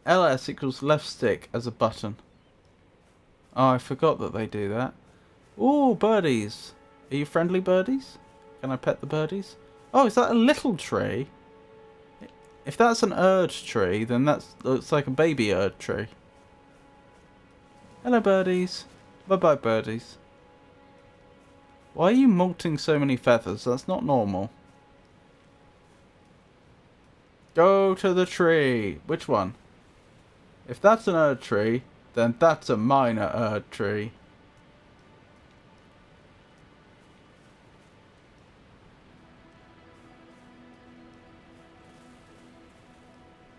LS equals left stick as a button. Oh, I forgot that they do that. Ooh, birdies. Are you friendly birdies? Can I pet the birdies? Oh, is that a little tree? If that's an erd tree, then that looks like a baby erd tree. Hello, birdies. Bye-bye, birdies. Why are you molting so many feathers? That's not normal. Go to the tree. Which one? If that's an erd tree, then that's a minor erd tree.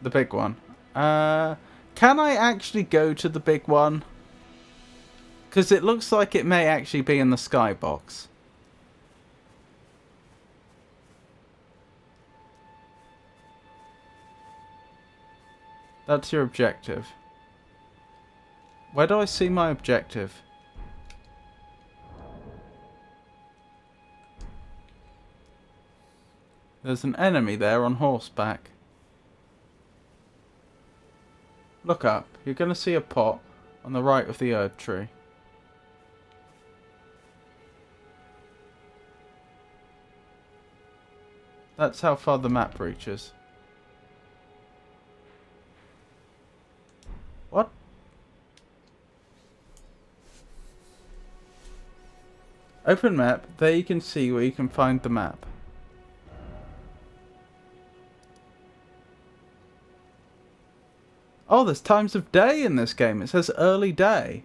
The big one. Can I actually go to the big one? Because it looks like it may actually be in the skybox. That's your objective. Where do I see my objective? There's an enemy there on horseback. Look up. You're going to see a pot on the right of the herb tree. That's how far the map reaches. What? Open map. There you can see where you can find the map. Oh, there's times of day in this game. It says early day.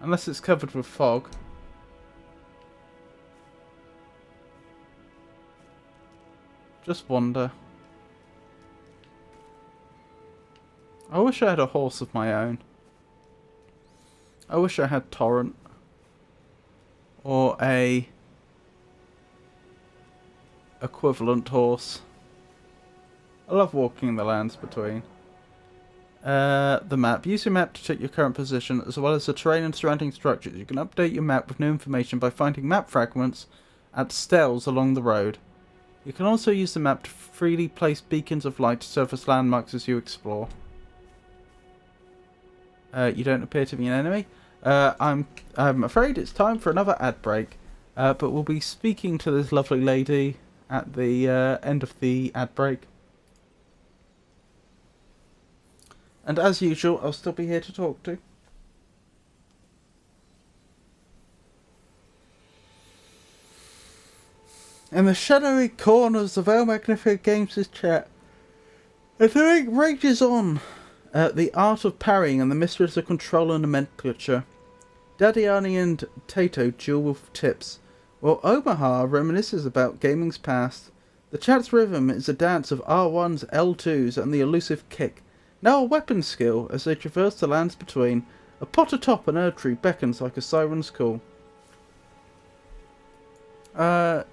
Unless it's covered with fog. Just wonder. I wish I had a horse of my own. I wish I had Torrent. Or a equivalent horse. I love walking the lands between. The map. Use your map to check your current position as well as the terrain and surrounding structures. You can update your map with new information by finding map fragments at stells along the road. You can also use the map to freely place beacons of light to serve as landmarks as you explore. You don't appear to be an enemy. I'm afraid it's time for another ad break. But we'll be speaking to this lovely lady at the end of the ad break. And as usual, I'll still be here to talk to. In the shadowy corners of El Magnifico Games' chat, a debate rages on. The art of parrying and the mysteries of control and nomenclature. Daddy Arnie and Tato duel with tips, while Omaha reminisces about gaming's past. The chat's rhythm is a dance of R1s, L2s, and the elusive kick. Now a weapon skill as they traverse the lands between. A pot atop an herb tree beckons like a siren's call.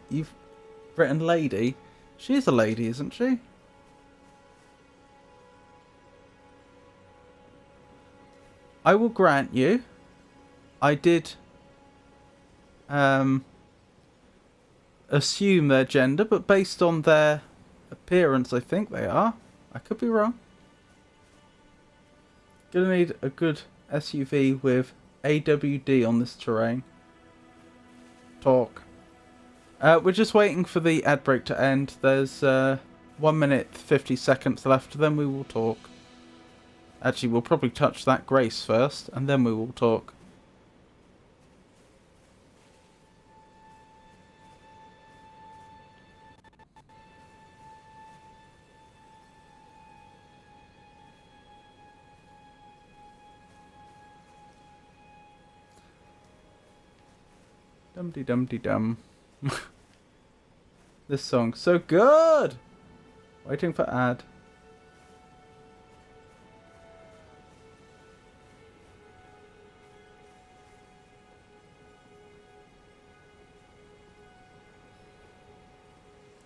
You've written lady. She's a lady, isn't she? I will grant you, I did assume their gender, but based on their appearance, I think they are. I could be wrong. Gonna need a good SUV with AWD on this terrain. Talk. We're just waiting for the ad break to end. There's 1 minute 50 seconds left, then we will talk. Actually, we'll probably touch that grace first, and then we will talk. Dum-de-dum-de-dum. This song's so good! Waiting for ad.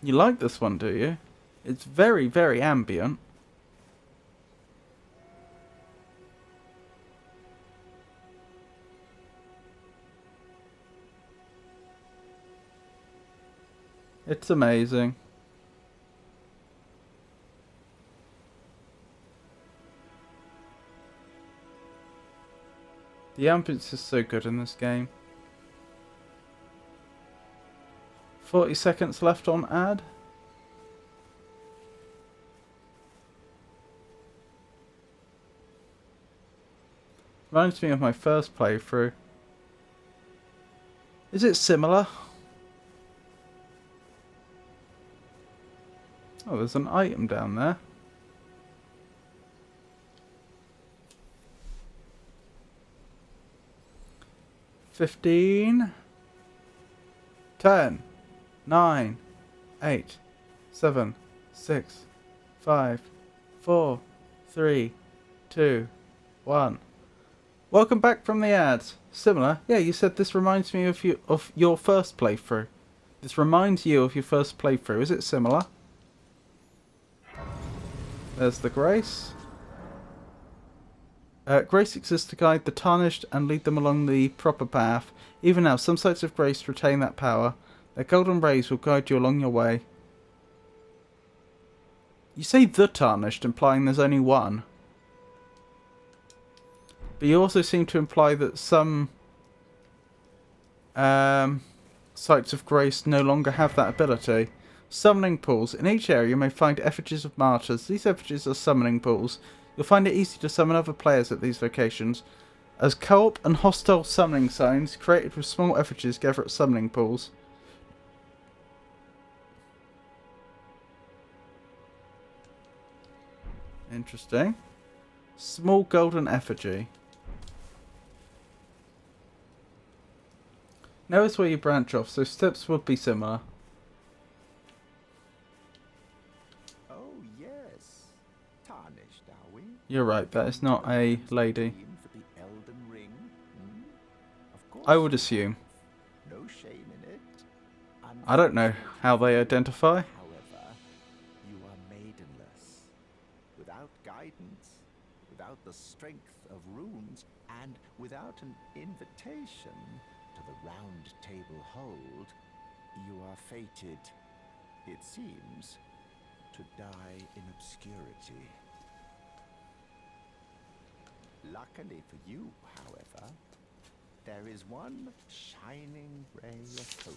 You like this one, do you? It's very, very ambient. It's amazing. The ambience is so good in this game. 40 seconds left on ad. Reminds me of my first playthrough. Is it similar? Oh, there's an item down there. $15. 10. 9, 8, 7, 6, 5, 4, 3, 2, 1. Welcome back from the ads. Similar? Yeah, you said this reminds me of your first playthrough. This reminds you of your first playthrough. Is it similar? There's the Grace. Grace exists to guide the tarnished and lead them along the proper path. Even now, some sites of Grace retain that power. Their golden rays will guide you along your way. You say the tarnished, implying there's only one. But you also seem to imply that some sites of grace no longer have that ability. Summoning pools. In each area you may find effigies of martyrs. These effigies are summoning pools. You'll find it easy to summon other players at these locations, as co-op and hostile summoning signs created with small effigies gather at summoning pools. Interesting. Small golden effigy. Notice where you branch off, so steps would be similar. Oh yes, tarnished, are we? You're right, that is not a lady. For the Elden Ring? Hmm? Of course I would you assume. have. No shame in it. I don't know how they identify. However, you are maidenless, without guidance, without the strength of runes, and without an invitation to the round table hold. You are fated, it seems, to die in obscurity. Luckily for you, however, there is one shining ray of hope.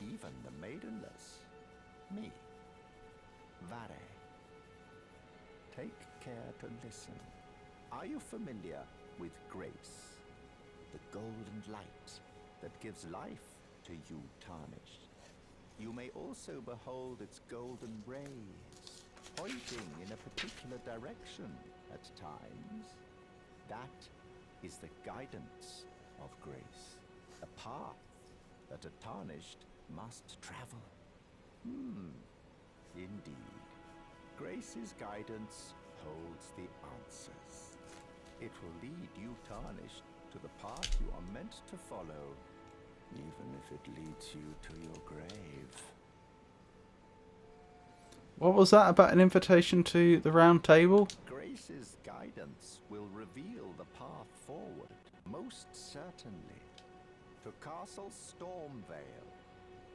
Even the maidenless. Me. Vare. Take care to listen. Are you familiar with grace? The golden light that gives life to you tarnished. You may also behold its golden rays, pointing in a particular direction at times. That is the guidance of grace, a path that a tarnished must travel. Indeed. Grace's guidance holds the answers. It will lead you tarnished to the path you are meant to follow, even if it leads you to your grave. What was that about an invitation to the round table? Grace's guidance will reveal the path forward, most certainly, to Castle Stormvale,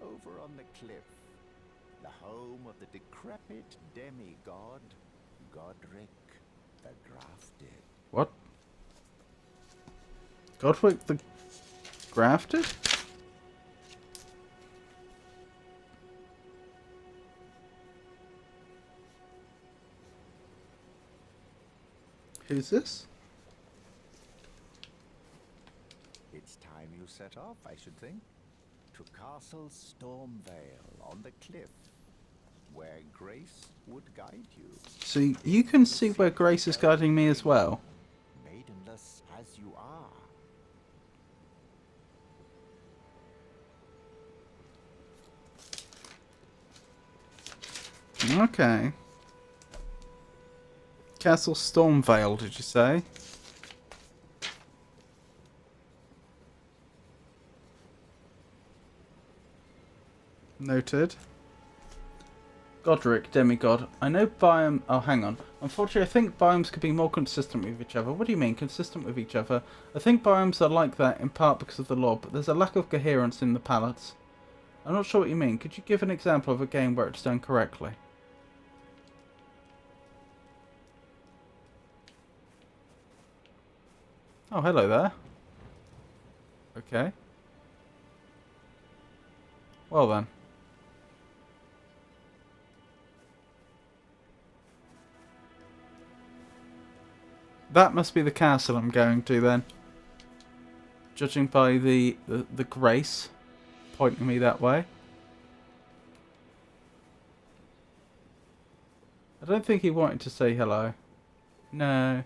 over on the cliff, the home of the decrepit demigod, Godric the Grafted. What? Godric the Grafted? Who's this? It's time you set off, I should think, to Castle Stormvale on the cliff, where Grace would guide you. So you can see where Grace is guiding me as well. Maidenless as you are. Okay. Castle Stormvale, did you say? Noted. Godric, demigod. I know biome... Oh, hang on. Unfortunately, I think biomes could be more consistent with each other. What do you mean, consistent with each other? I think biomes are like that in part because of the lore, but there's a lack of coherence in the palettes. I'm not sure what you mean. Could you give an example of a game where it's done correctly? Oh, hello there. Okay. Well then. That must be the castle I'm going to then. Judging by the grace pointing me that way. I don't think he wanted to say hello. No.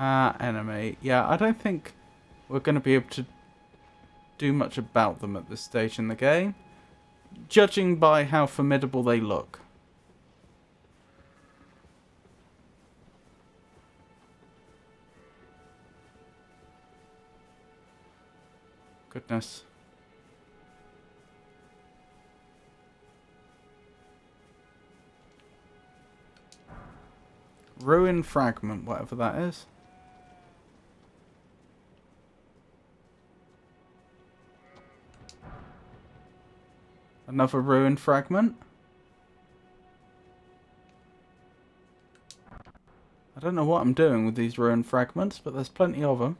Ah, enemy. Yeah, I don't think we're going to be able to do much about them at this stage in the game. Judging by how formidable they look. Goodness. Ruin fragment, whatever that is. Another ruined fragment. I don't know what I'm doing with these ruined fragments, but there's plenty of them.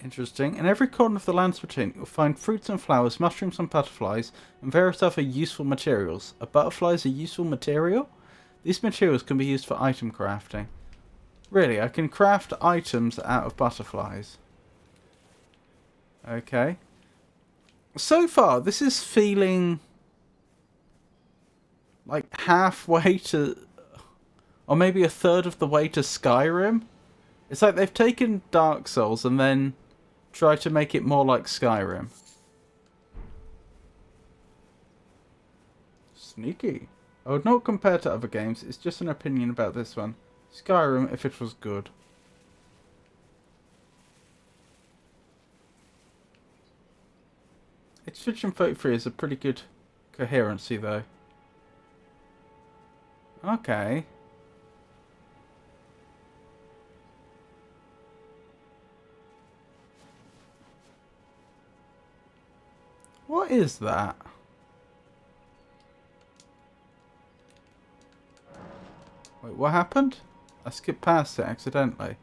Interesting. In every corner of the lands between, you'll find fruits and flowers, mushrooms and butterflies, and various other useful materials. A butterfly is a useful material? These materials can be used for item crafting. Really, I can craft items out of butterflies. Okay. So far, this is feeling like halfway to, or maybe a third of the way to Skyrim. It's like they've taken Dark Souls and then try to make it more like Skyrim. Sneaky. I would not compare to other games, it's just an opinion about this one. Skyrim if it was good. Its Fiction 33 is a pretty good coherency though. Okay. What is that? Wait, what happened? I skipped past it accidentally.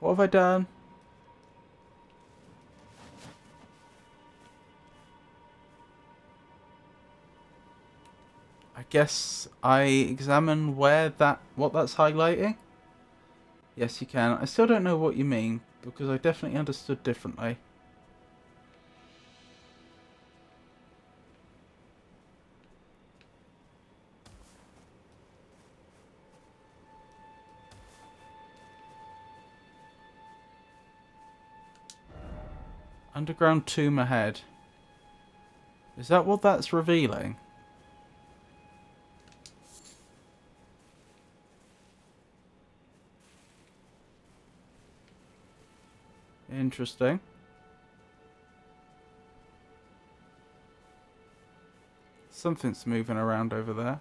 What have I done? I guess I examine what that's highlighting? Yes, you can. I still don't know what you mean, because I definitely understood differently. Underground tomb ahead. Is that what that's revealing? Interesting. Something's moving around over there.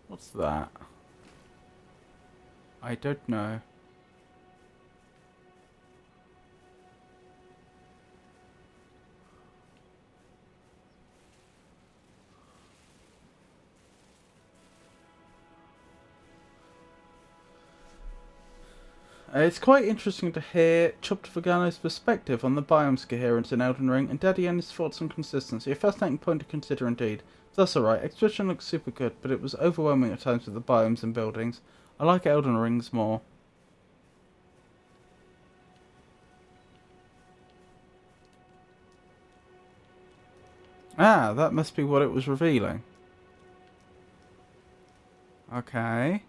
What's that? I don't know. It's quite interesting to hear Chopped Vagano's perspective on the biomes coherence in Elden Ring, and Daddy and his thoughts on consistency. A fascinating point to consider indeed. That's alright, Expedition looks super good, but it was overwhelming at times with the biomes and buildings. I like Elden Rings more. Ah, that must be what it was revealing. Okay.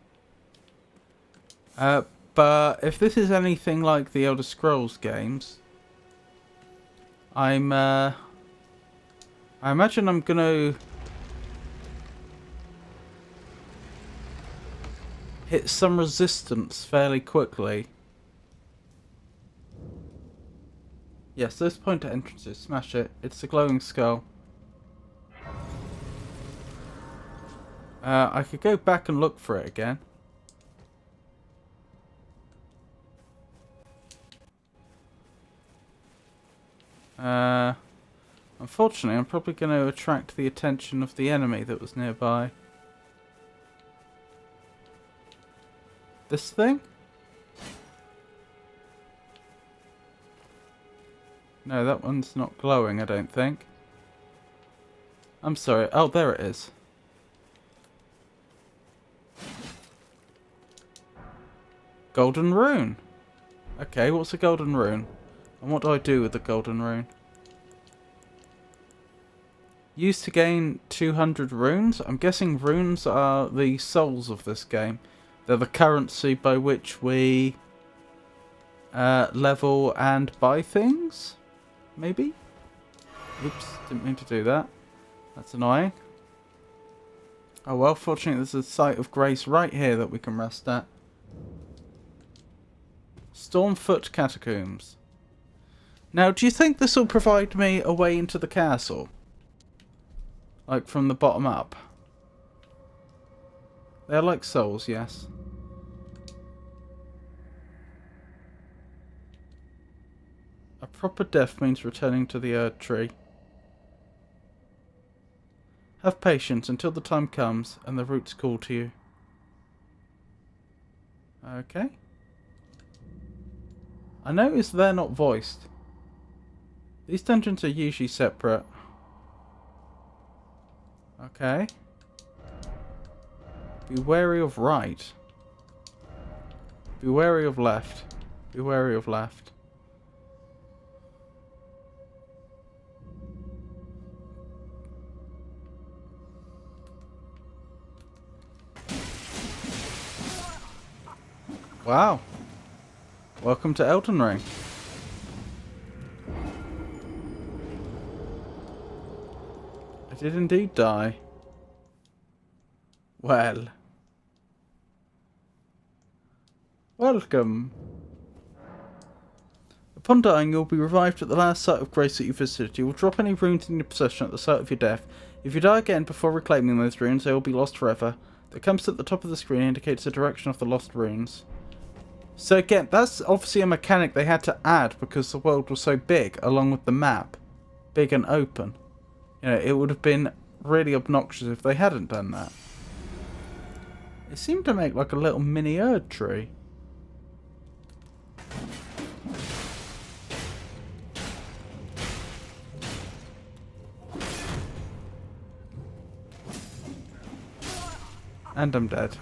But if this is anything like the Elder Scrolls games, I imagine I'm gonna hit some resistance fairly quickly. Yes, those pointer entrances, smash it. It's the glowing skull. I could go back and look for it again. Unfortunately, I'm probably going to attract the attention of the enemy that was nearby. This thing? No, that one's not glowing, I don't think. I'm sorry. Oh, there it is. Golden rune. Okay, what's a golden rune? And what do I do with the golden rune? Used to gain 200 runes. I'm guessing runes are the souls of this game. They're the currency by which we level and buy things? Maybe? Oops, didn't mean to do that. That's annoying. Oh well, fortunately there's a site of grace right here that we can rest at. Stormfoot Catacombs. Now, do you think this will provide me a way into the castle? Like from the bottom up? They're like souls, yes. A proper death means returning to the Erd Tree. Have patience until the time comes and the roots call to you. Okay. I notice they're not voiced. These dungeons are usually separate. Okay. Be wary of right. Be wary of left. Be wary of left. Wow. Welcome to Elden Ring. I did indeed die. Well. Welcome. Upon dying, you'll be revived at the last site of grace that you visited. You will drop any runes in your possession at the site of your death. If you die again before reclaiming those runes, they will be lost forever. The compass at the top of the screen indicates the direction of the lost runes. So again, that's obviously a mechanic they had to add because the world was so big, along with the map. Big and open. You know, it would have been really obnoxious if they hadn't done that. It seemed to make like a little mini Erd tree. And I'm dead.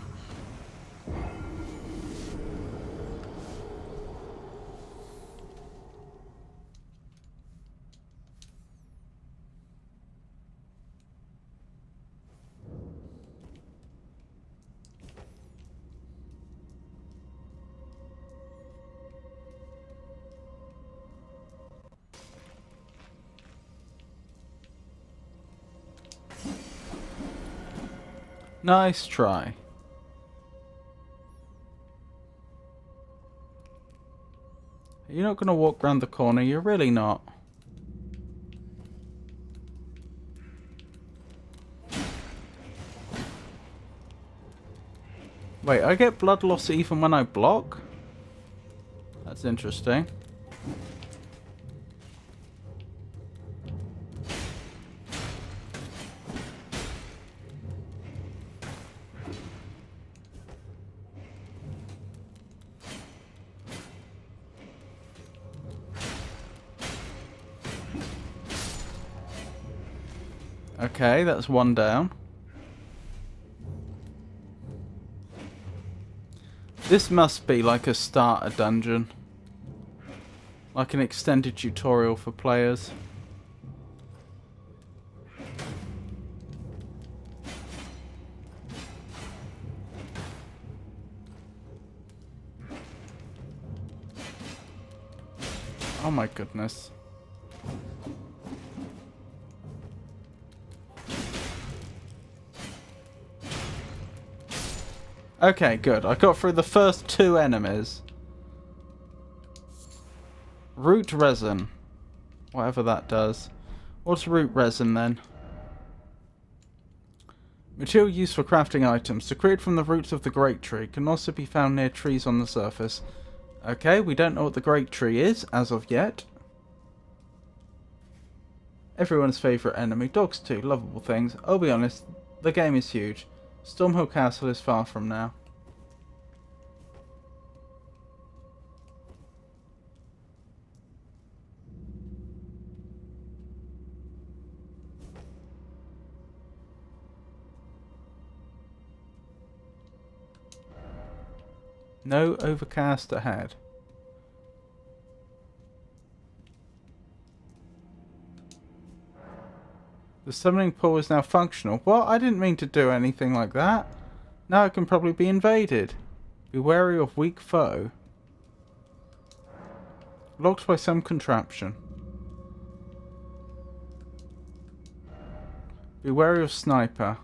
Nice try. You're not going to walk round the corner, you're really not. Wait, I get blood loss even when I block? That's interesting. Okay, that's one down. This must be like a starter dungeon. Like an extended tutorial for players. Oh my goodness. Okay, good. I got through the first two enemies. Root resin. Whatever that does. What's root resin then? Material used for crafting items. Secreted from the roots of the great tree. Can also be found near trees on the surface. Okay, we don't know what the great tree is as of yet. Everyone's favourite enemy. Dogs too. Lovable things. I'll be honest, the game is huge. Stormhill Castle is far from now. No overcast ahead. The summoning pool is now functional. Well, I didn't mean to do anything like that. Now it can probably be invaded. Be wary of weak foe. Locked by some contraption. Be wary of sniper.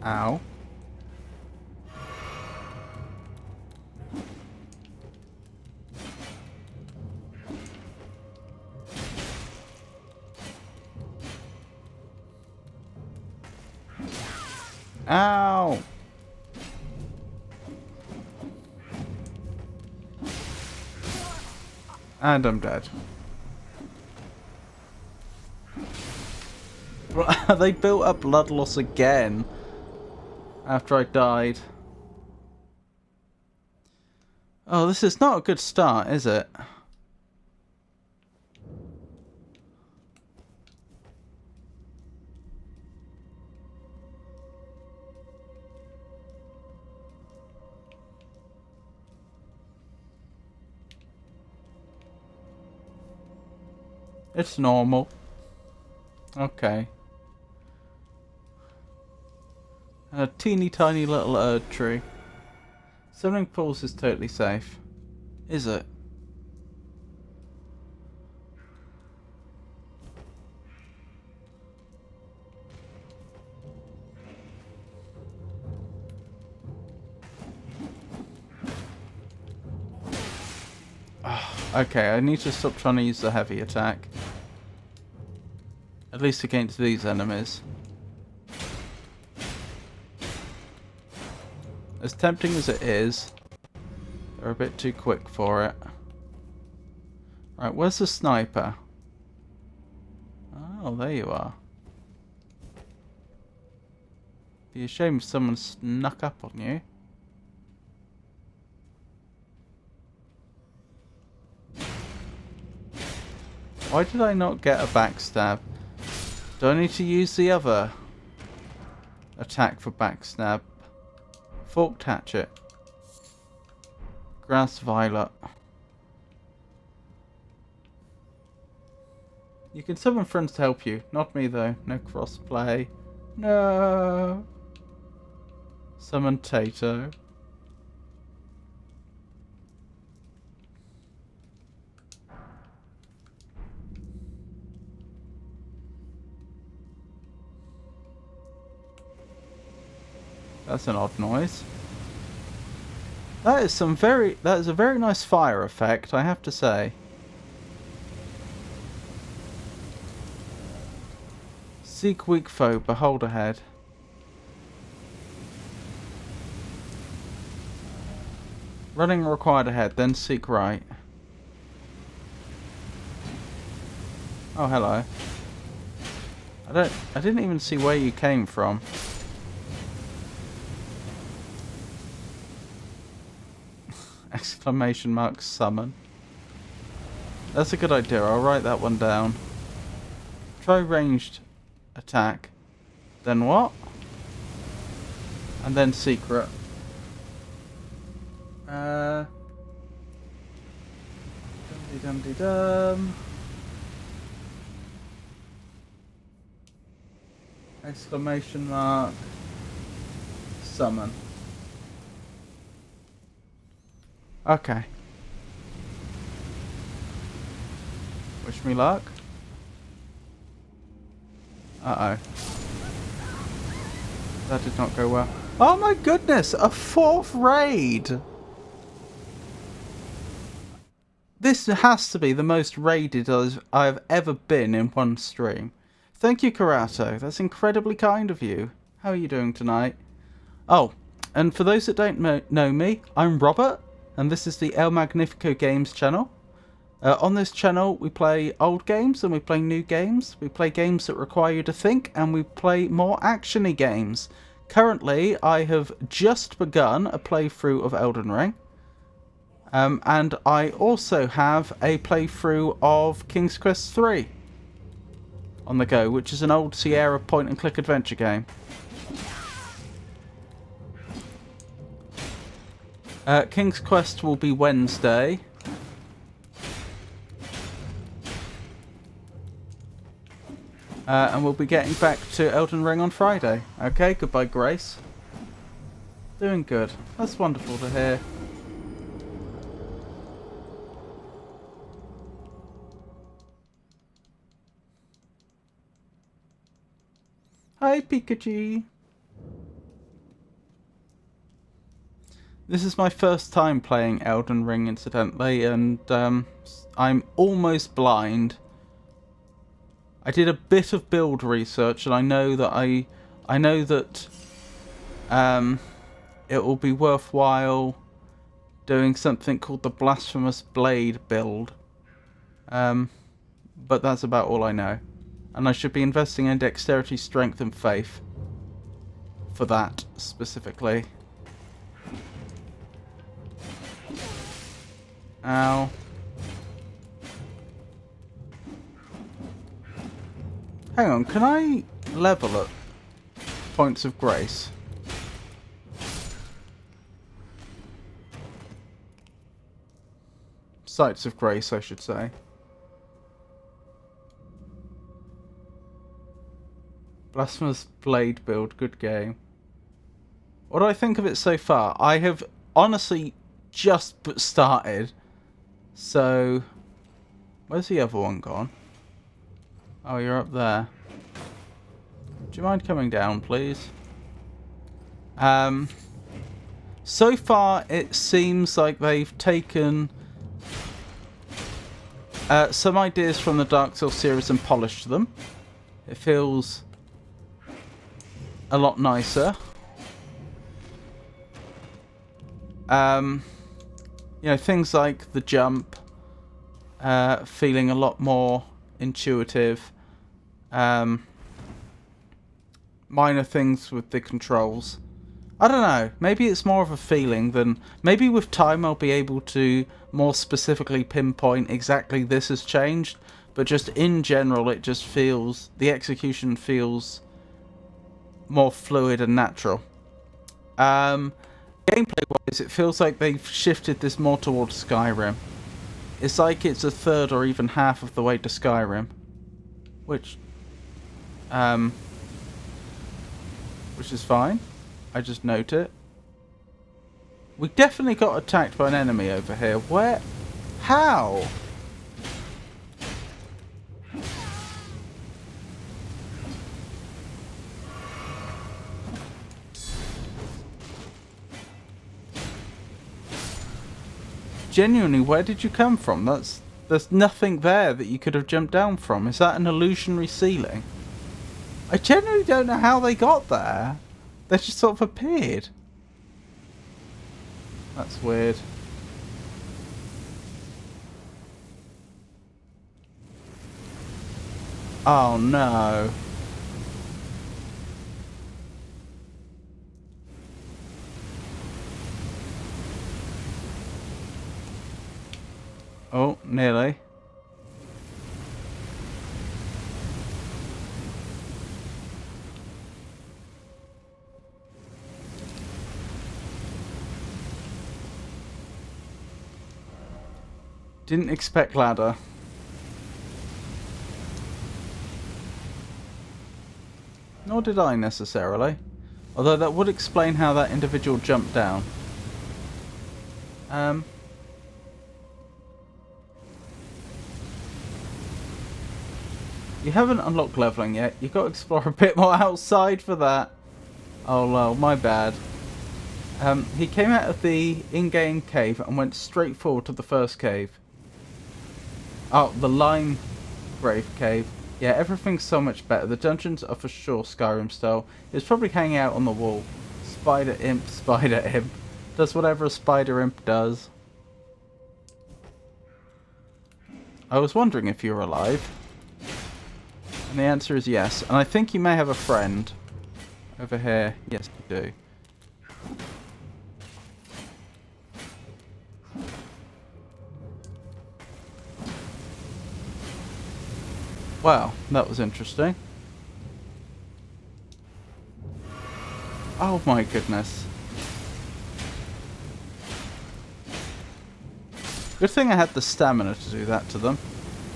Ow. Ow! And I'm dead. They built up blood loss again after I died. Oh, this is not a good start, is it? It's normal. Okay. A teeny tiny little Erd tree. Summoning pools is totally safe. Is it? Okay, I need to stop trying to use the heavy attack. At least against these enemies. As tempting as it is, they're a bit too quick for it. Right, where's the sniper? Oh, there you are. Be a shame if someone snuck up on you. Why did I not get a backstab? Do I need to use the other attack for backstab? Forked hatchet. Grass violet. You can summon friends to help you. Not me though. No crossplay. No. Summon Tato. That's an odd noise. That is a very nice fire effect, I have to say. Seek weak foe, behold ahead. Running required ahead, then seek right. Oh, hello. I didn't even see where you came from. Exclamation mark summon. That's a good idea. I'll write that one down. Try ranged attack. Then what? And then secret. Dum-de-dum-de-dum. Exclamation mark summon. Okay. Wish me luck. Uh-oh. That did not go well. Oh my goodness! A 4th raid! This has to be the most raided I've ever been in one stream. Thank you, Karato. That's incredibly kind of you. How are you doing tonight? Oh, and for those that don't know me, I'm Robert. And this is the El Magnifico Games channel. On this channel we play old games and we play new games. We play games that require you to think and we play more action-y games. Currently I have just begun a playthrough of Elden Ring. And I also have a playthrough of King's Quest 3 on the go, which is an old Sierra point-and-click adventure game. King's Quest will be Wednesday. And we'll be getting back to Elden Ring on Friday. Okay, goodbye, Grace. Doing good. That's wonderful to hear. Hi, Pikachu. This is my first time playing Elden Ring, incidentally, and I'm almost blind. I did a bit of build research, and I know that it will be worthwhile doing something called the Blasphemous Blade build. But that's about all I know. And I should be investing in dexterity, strength, and faith for that specifically. Ow. Hang on, can I level at points of grace? Sites of grace, I should say. Blasphemous Blade build, good game. What do I think of it so far? I have honestly just started. So, where's the other one gone? Oh, you're up there. Do you mind coming down, please? So far, it seems like they've taken some ideas from the Dark Souls series and polished them. It feels a lot nicer. You know, things like the jump feeling a lot more intuitive. Minor things with the controls. I don't know. Maybe it's more of a feeling than... Maybe with time I'll be able to more specifically pinpoint exactly this has changed. But just in general, it just feels... The execution feels more fluid and natural. Gameplay-wise, it feels like they've shifted this more towards Skyrim. It's like it's a third or even half of the way to Skyrim. Which is fine. I just note it. We definitely got attacked by an enemy over here. Where? How? Genuinely, where did you come from? There's nothing there that you could have jumped down from. Is that an illusionary ceiling? I genuinely don't know how they got there. They just sort of appeared. That's weird. Oh no. Oh, nearly. Didn't expect ladder. Nor did I necessarily. Although that would explain how that individual jumped down. You haven't unlocked leveling yet. You've got to explore a bit more outside for that. Oh well, my bad. He came out of the in-game cave and went straight forward to the first cave. Oh, the Lime Grave Cave. Yeah, everything's so much better. The dungeons are for sure Skyrim style. It's probably hanging out on the wall. Spider Imp, Spider Imp. Does whatever a Spider Imp does. I was wondering if you were alive. And the answer is yes. And I think you may have a friend over here. Yes, you do. Wow, that was interesting. Oh my goodness. Good thing I had the stamina to do that to them.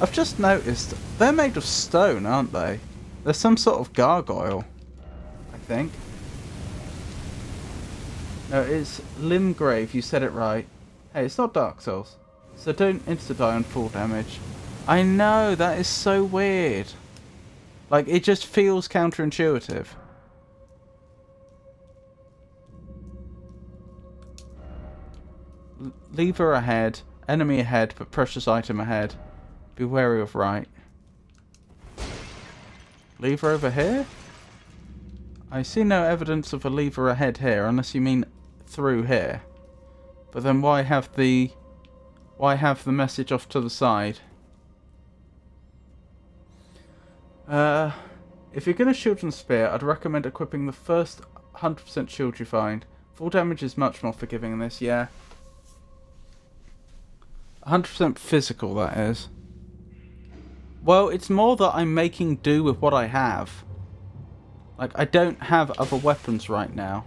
I've just noticed they're made of stone, aren't they? They're some sort of gargoyle, I think. No, it's Limgrave, you said it right. Hey, it's not Dark Souls. So don't insta-die on full damage. I know, that is so weird. Like, it just feels counterintuitive. Lever ahead, enemy ahead, but precious item ahead. Be wary of right. Lever over here? I see no evidence of a lever ahead here, unless you mean through here. But then why have the message off to the side? If you're going to shield and spear, I'd recommend equipping the first 100% shield you find. Full damage is much more forgiving in this, yeah. 100% physical, that is. Well, it's more that I'm making do with what I have. Like, I don't have other weapons right now.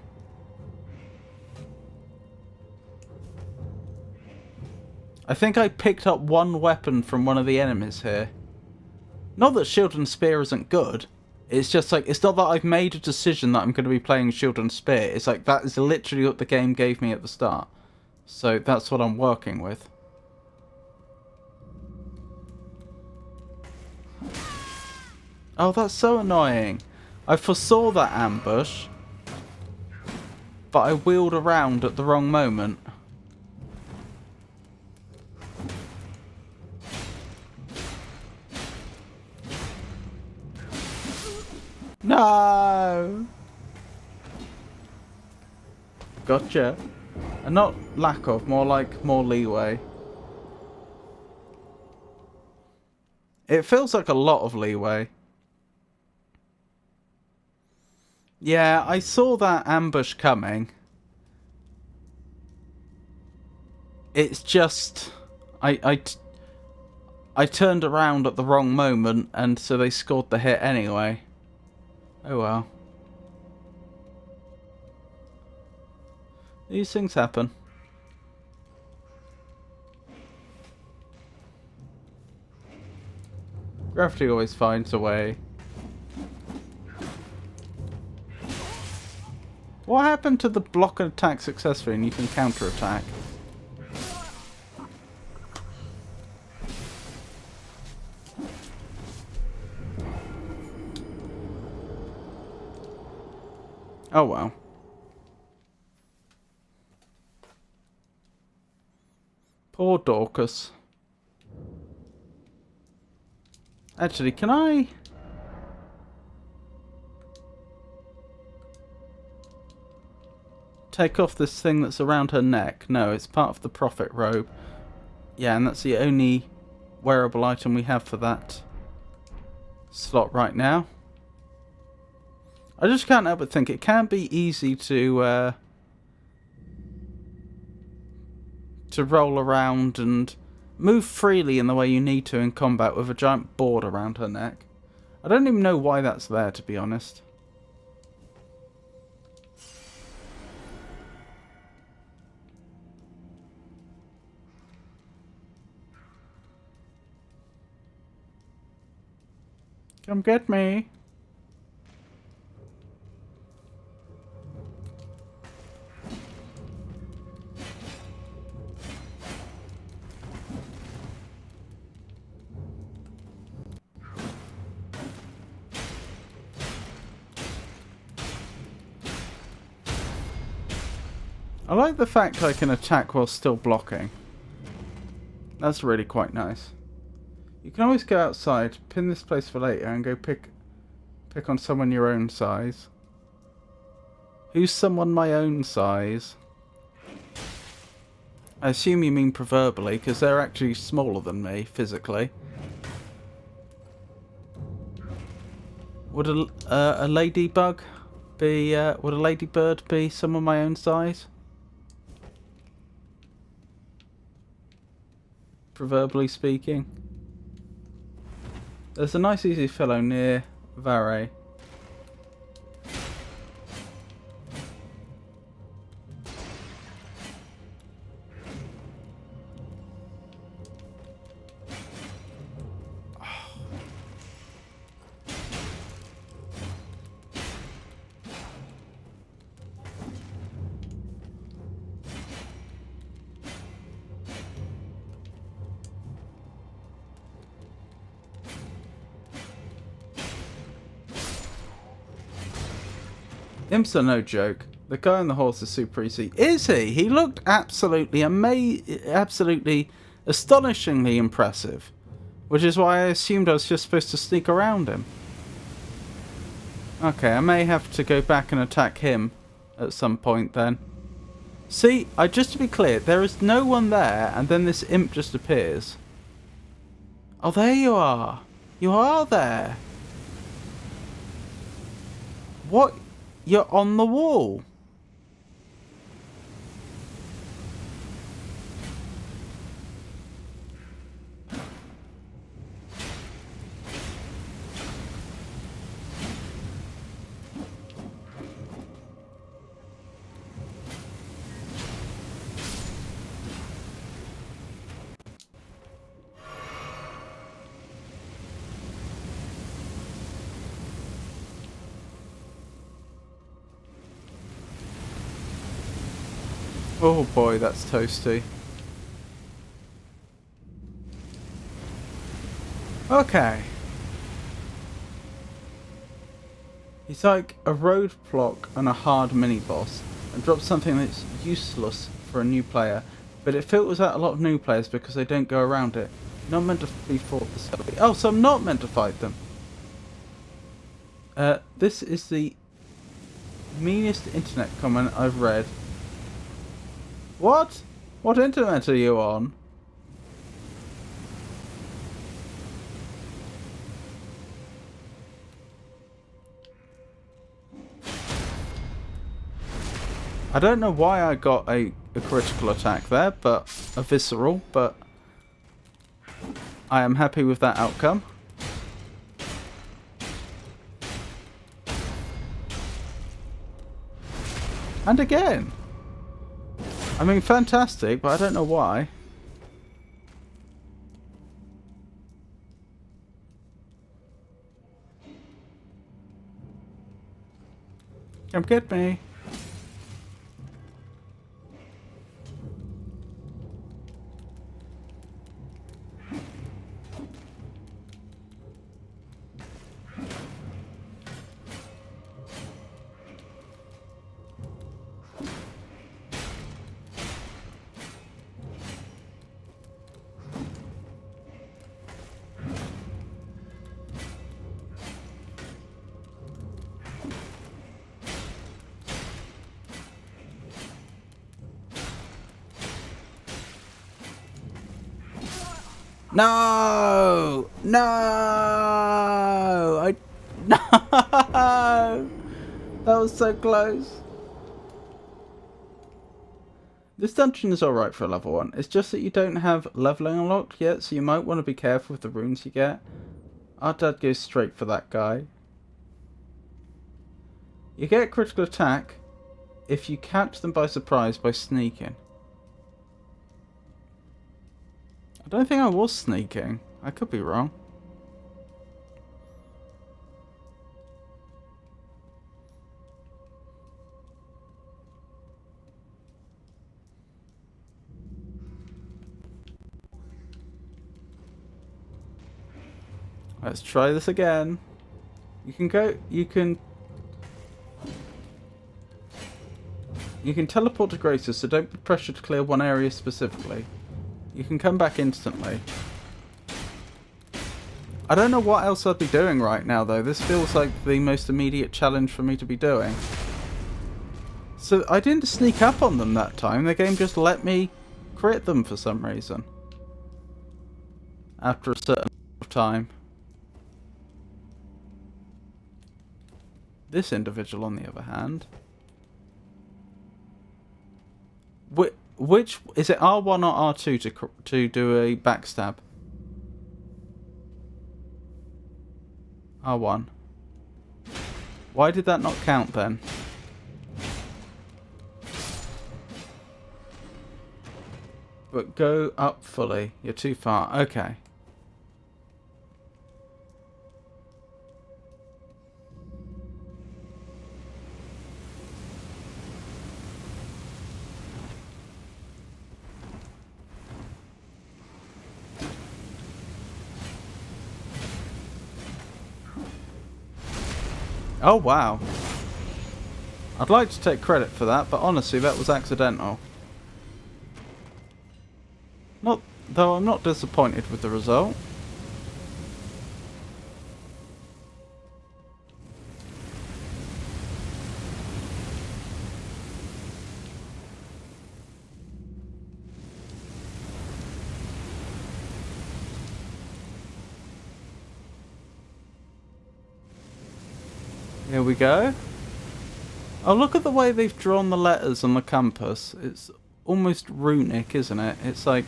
I think I picked up one weapon from one of the enemies here. Not that shield and spear isn't good. It's just like, it's not that I've made a decision that I'm going to be playing shield and spear. It's like, that is literally what the game gave me at the start. So that's what I'm working with. Oh, that's so annoying. I foresaw that ambush, but I wheeled around at the wrong moment. No! Gotcha. And not lack of, more like more leeway. It feels like a lot of leeway. Yeah, I saw that ambush coming. It's just... I turned around at the wrong moment, and so they scored the hit anyway. Oh well. These things happen. Gravity always finds a way. What happened to the block and attack successfully and you can counter attack? Oh well. Poor Dorcas. Actually, can I... take off this thing that's around her neck? No, it's part of the prophet robe. Yeah, and that's the only wearable item we have for that slot right now. I just can't help but think it can be easy to roll around and move freely in the way you need to in combat with a giant board around her neck. I don't even know why that's there, to be honest. Come get me. I like the fact I can attack while still blocking. That's really quite nice. You can always go outside, pin this place for later, and go pick on someone your own size. Who's someone my own size? I assume you mean proverbially, because they're actually smaller than me, physically. Would a ladybug be, would a ladybird be someone my own size? Proverbially speaking. There's a nice easy fellow near Vare. Imps are no joke. The guy on the horse is super easy. Is he? He looked absolutely absolutely astonishingly impressive. Which is why I assumed I was just supposed to sneak around him. Okay, I may have to go back and attack him at some point then. See, just to be clear, there is no one there, and then this imp just appears. Oh, there you are. You are there. What? You're on the wall. Oh boy, that's toasty. Okay. He's like a roadblock and a hard mini-boss, and drops something that's useless for a new player, but it filters out a lot of new players because they don't go around it. Not meant to be fought this early. Oh, so I'm not meant to fight them. This is the meanest internet comment I've read. What? What internet are you on? I don't know why I got a critical attack there, but a visceral, but I am happy with that outcome. And again. I mean, fantastic, but I don't know why. Come get me. No! No! No! That was so close. This dungeon is alright for a level 1. It's just that you don't have leveling unlocked yet, so you might want to be careful with the runes you get. Our dad goes straight for that guy. You get a critical attack if you catch them by surprise by sneaking. I don't think I was sneaking. I could be wrong. Let's try this again. You can teleport to Graces, so don't be pressured to clear one area specifically. You can come back instantly. I don't know what else I'd be doing right now, though. This feels like the most immediate challenge for me to be doing. So I didn't sneak up on them that time. The game just let me crit them for some reason. After a certain amount of time. This individual, on the other hand... Which is it, R1 or R2 to do a backstab? R1. Why did that not count then? But go up fully. You're too far. Okay. Oh, wow. I'd like to take credit for that, but honestly, that was accidental. Though I'm not disappointed with the result. Here we go. Oh, look at the way they've drawn the letters on the compass. It's almost runic, isn't it? It's like,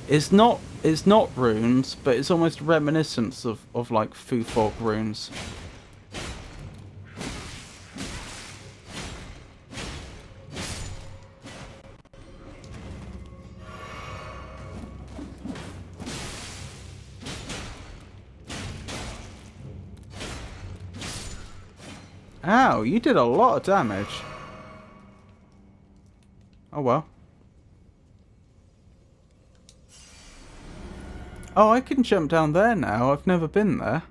it's not runes, but it's almost reminiscent of like Fu-Fog runes. Ow, you did a lot of damage. Oh well. Oh, I can jump down there now. I've never been there.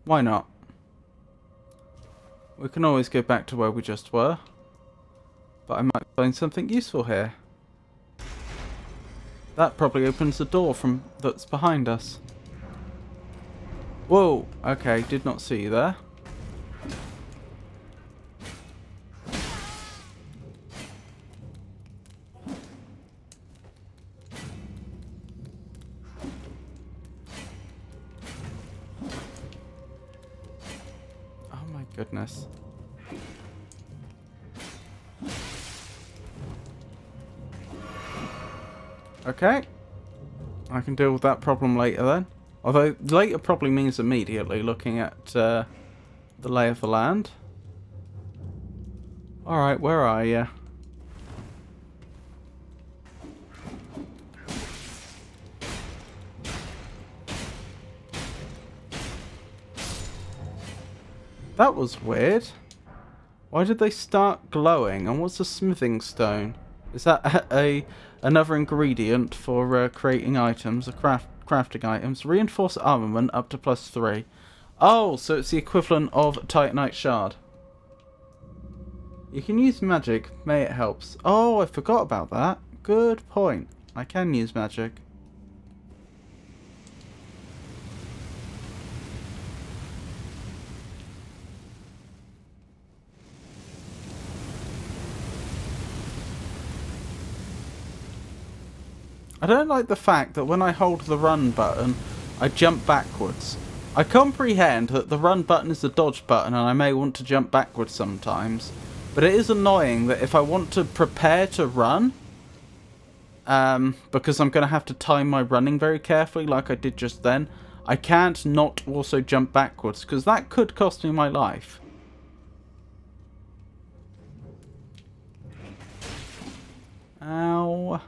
Why not? We can always go back to where we just were. But I might find something useful here. That probably opens the door that's behind us. Whoa, okay, did not see you there. Oh my goodness. Okay. I can deal with that problem later then. Although, later probably means immediately, looking at the lay of the land. Alright, where are you? That was weird. Why did they start glowing? And what's a smithing stone? Is that another ingredient for creating items, crafting items? Reinforce armament up to +3. Oh, so it's the equivalent of Titanite shard. You can use magic. May it helps. Oh, I forgot about that. Good point. I can use magic. I don't like the fact that when I hold the run button, I jump backwards. I comprehend that the run button is the dodge button and I may want to jump backwards sometimes. But it is annoying that if I want to prepare to run, because I'm going to have to time my running very carefully like I did just then, I can't not also jump backwards, because that could cost me my life. Ow.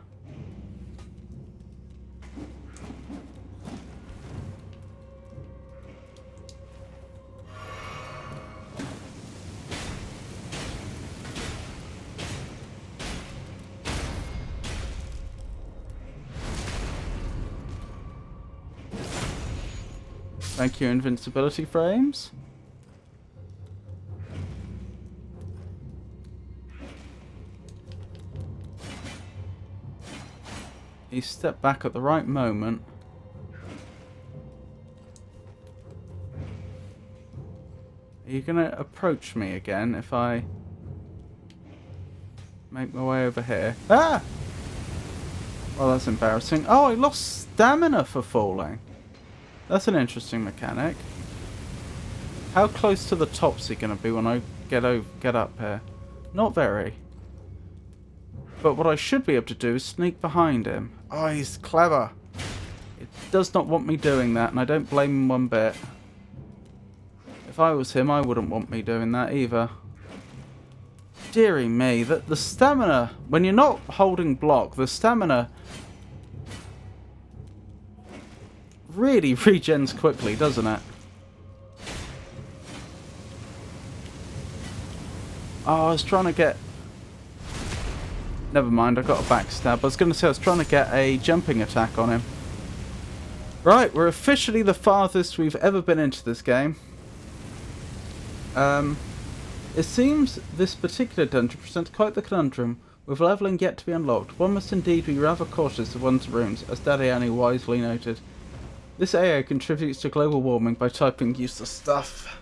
Thank you, invincibility frames. He stepped back at the right moment. Are you going to approach me again if I make my way over here? Ah! Well, that's embarrassing. Oh, I lost stamina for falling. That's an interesting mechanic. How close to the top's he going to be when I get up here? Not very. But what I should be able to do is sneak behind him. Oh, he's clever. It does not want me doing that, and I don't blame him one bit. If I was him, I wouldn't want me doing that either. Deary me, the stamina, when you're not holding block, the stamina really regens quickly, doesn't it? Oh, I was trying to get... Never mind, I got a backstab. I was going to say I was trying to get a jumping attack on him. Right, we're officially the farthest we've ever been into this game. It seems this particular dungeon presents quite the conundrum. With levelling yet to be unlocked, one must indeed be rather cautious of one's runes, as Daddy Annie wisely noted. This AO contributes to global warming by typing useless stuff.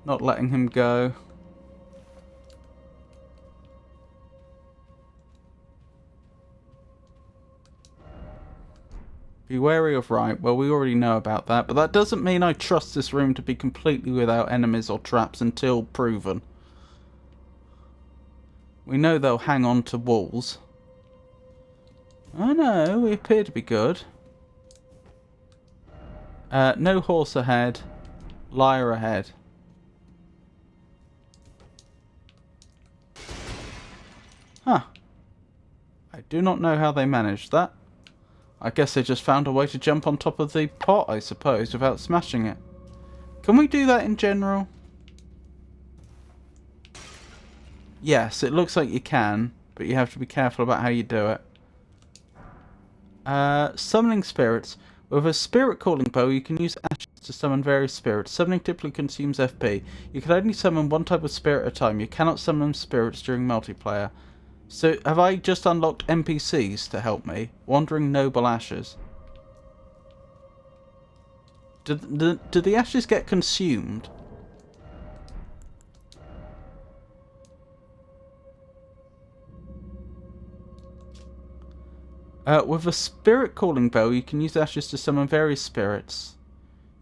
Not letting him go. Be wary of right. Well, we already know about that, but that doesn't mean I trust this room to be completely without enemies or traps until proven. We know they'll hang on to walls. Oh no, we appear to be good. No horse ahead. Liar ahead. Huh. I do not know how they managed that. I guess they just found a way to jump on top of the pot, I suppose, without smashing it. Can we do that in general? Yes, it looks like you can, but you have to be careful about how you do it. Summoning spirits. With a spirit calling bow, you can use ashes to summon various spirits. Summoning typically consumes FP. You can only summon one type of spirit at a time. You cannot summon spirits during multiplayer. So, have I just unlocked NPCs to help me? Wandering Noble Ashes. Do the ashes get consumed? With a spirit calling bow, you can use ashes to summon various spirits.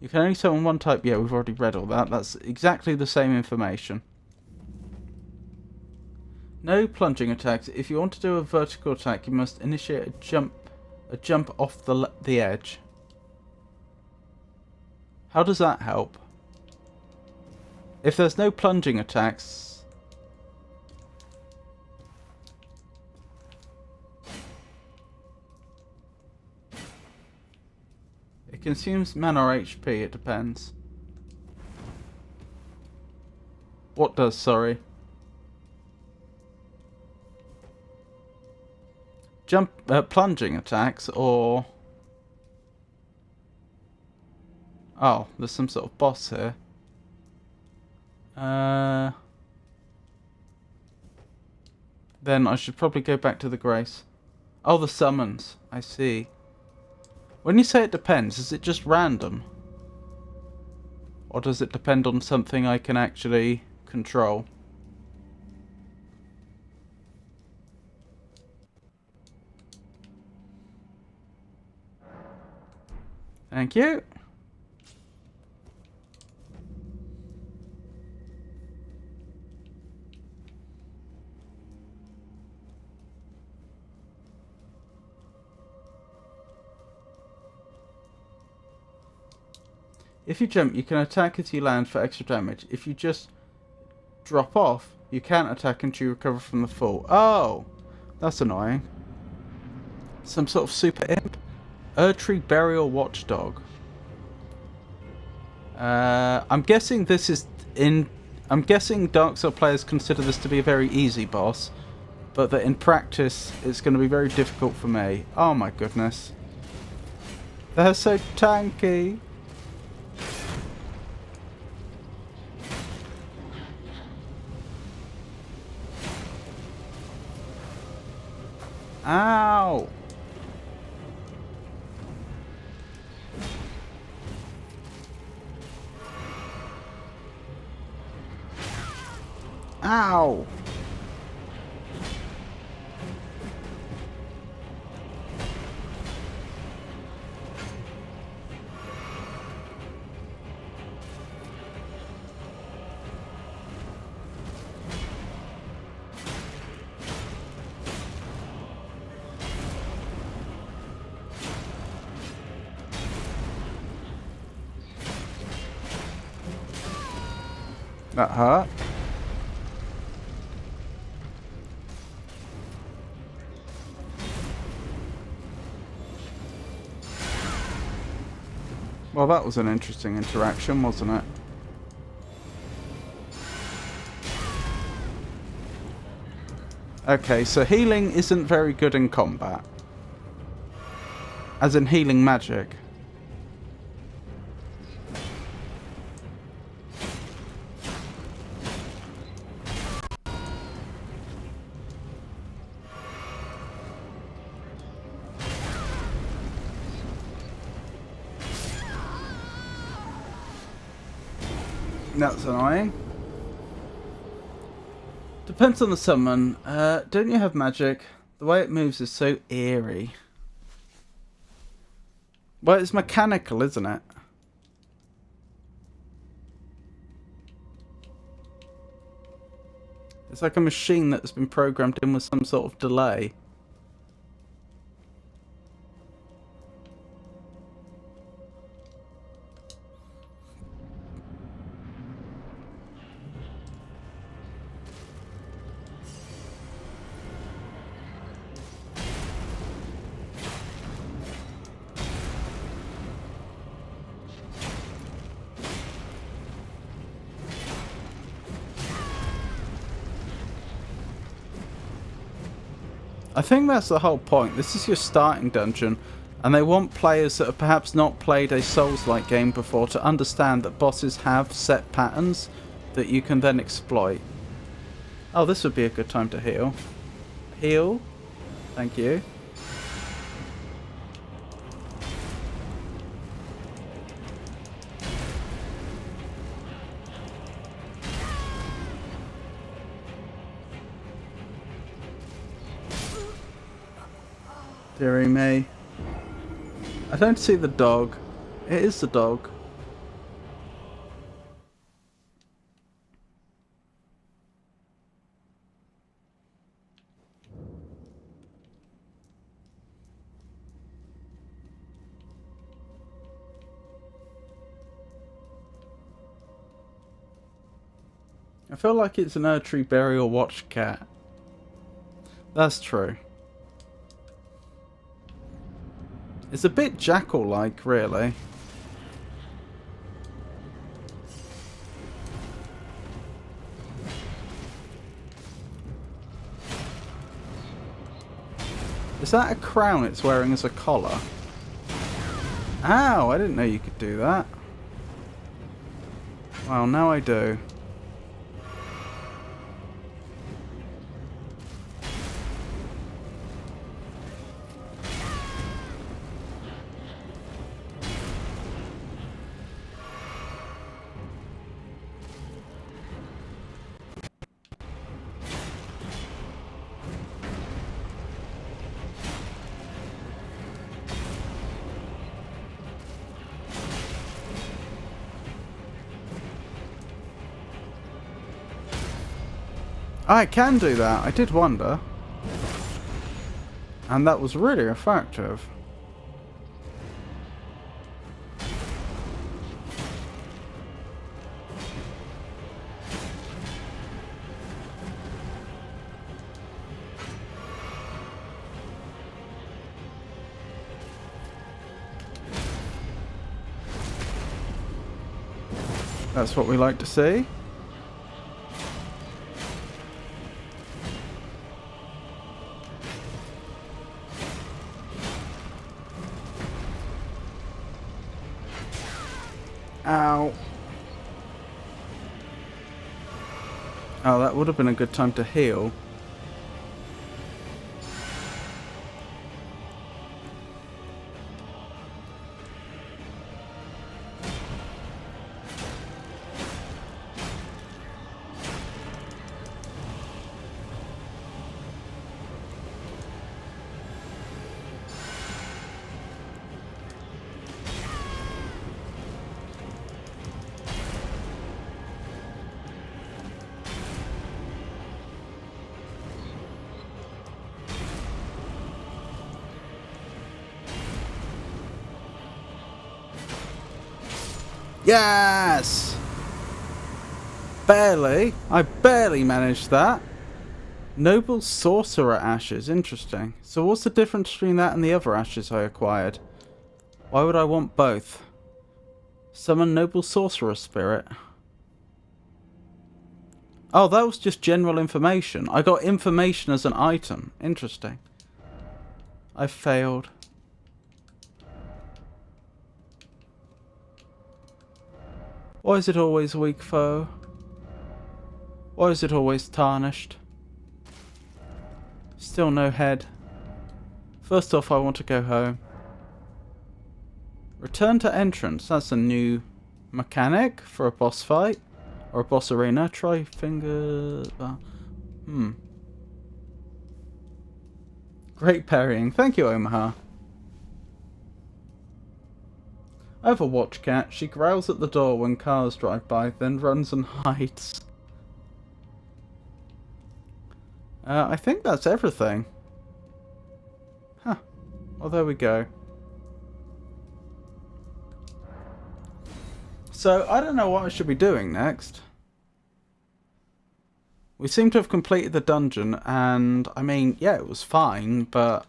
You can only summon one type. Yeah, we've already read all that. That's exactly the same information. No plunging attacks. If you want to do a vertical attack, you must initiate a jump off the edge. How does that help? If there's no plunging attacks, it consumes mana or HP. It depends. What does? Sorry. Plunging attacks, or... Oh, there's some sort of boss here. Then I should probably go back to the Grace. Oh, the summons. I see. When you say it depends, is it just random? Or does it depend on something I can actually control? Thank you. If you jump, you can attack as you land for extra damage. If you just drop off, you can't attack until you recover from the fall. Oh, that's annoying. Some sort of super imp? Erdtree Burial Watchdog. I'm guessing this is in... I'm guessing Dark Souls players consider this to be a very easy boss, but that in practice it's going to be very difficult for me. Oh my goodness. They're so tanky. Ow! Ow! That hurt. Well, that was an interesting interaction, wasn't it? Okay, so healing isn't very good in combat. As in healing magic. That's annoying. Depends on the summon. Don't you have magic? The way it moves is so eerie. Well, it's mechanical, isn't it? It's like a machine that's been programmed in with some sort of delay. I think that's the whole point. This is your starting dungeon, and they want players that have perhaps not played a Souls-like game before to understand that bosses have set patterns that you can then exploit. Oh, this would be a good time to heal. Heal. Thank you. Dearie me. I don't see the dog. It is the dog. I feel like it's an Erdtree Burial Watch cat. That's true. It's a bit jackal-like, really. Is that a crown it's wearing as a collar? Ow, I didn't know you could do that. Well, now I do. I can do that. I did wonder. And that was really effective. That's what we like to see. Ow. Oh, that would have been a good time to heal. Yes! Barely. I barely managed that. Noble Sorcerer Ashes. Interesting. So what's the difference between that and the other ashes I acquired? Why would I want both? Summon Noble Sorcerer Spirit. Oh, that was just general information. I got information as an item. Interesting. I failed. Why is it always a weak foe? Why is it always tarnished? Still no head. First off, I want to go home. Return to entrance. That's a new mechanic for a boss fight. Or a boss arena. Try finger... Great parrying. Thank you, Omaha. I have a watch cat. She growls at the door when cars drive by, then runs and hides. I think that's everything. Huh. Well, there we go. So, I don't know what I should be doing next. We seem to have completed the dungeon, and, I mean, yeah, it was fine, but...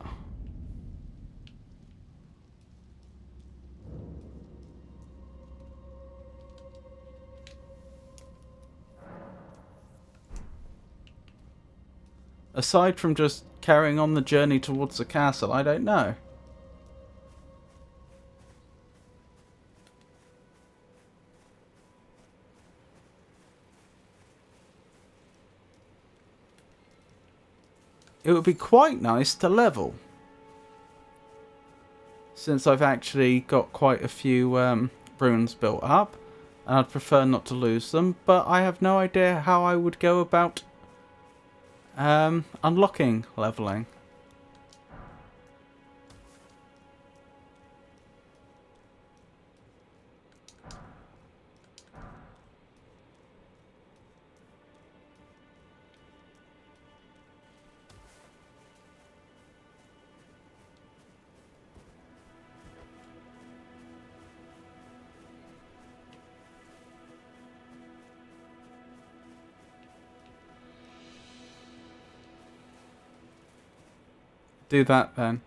aside from just carrying on the journey towards the castle, I don't know. It would be quite nice to level, since I've actually got quite a few runes built up, and I'd prefer not to lose them, but I have no idea how I would go about unlocking leveling. Do that then.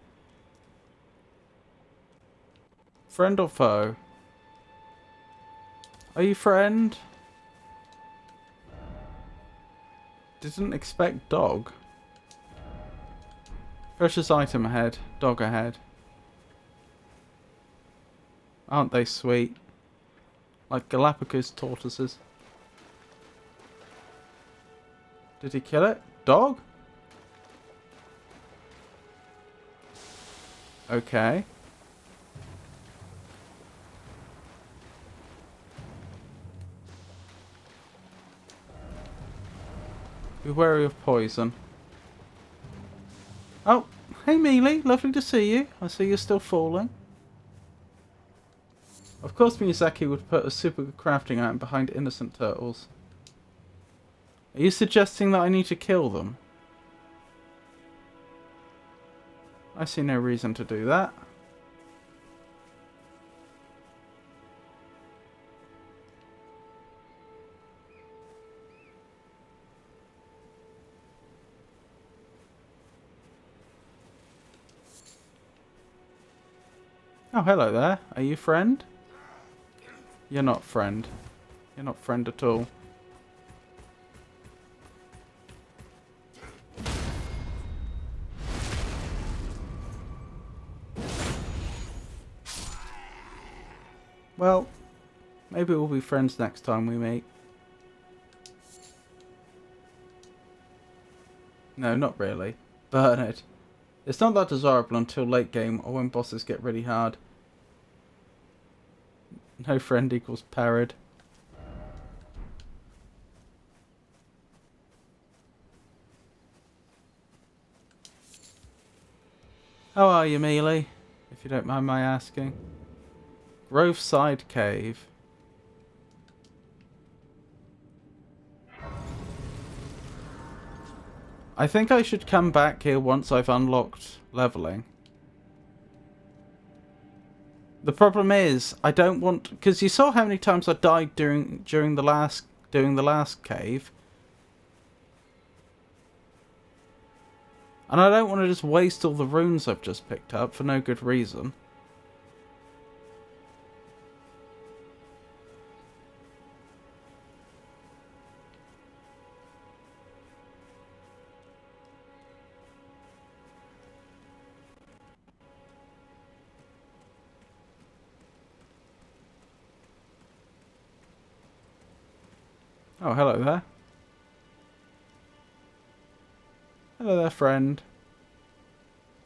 Friend or foe? Are you friend? Didn't expect dog. Precious item ahead. Dog ahead. Aren't they sweet? Like Galapagos tortoises. Did he kill it? Dog? Okay. Be wary of poison. Oh, hey Mealy, lovely to see you. I see you're still falling. Of course Miyazaki would put a super good crafting item behind innocent turtles. Are you suggesting that I need to kill them? I see no reason to do that. Oh, hello there. Are you friend? You're not friend. You're not friend at all. Well, maybe we'll be friends next time we meet. No, not really. Burn it. It's not that desirable until late game or when bosses get really hard. No friend equals parried. How are you, Mealy? If you don't mind my asking. Grove Side Cave. I think I should come back here once I've unlocked leveling. The problem is, I don't want... because you saw how many times I died during the last cave. And I don't want to just waste all the runes I've just picked up for no good reason. Oh, hello there. Hello there, friend.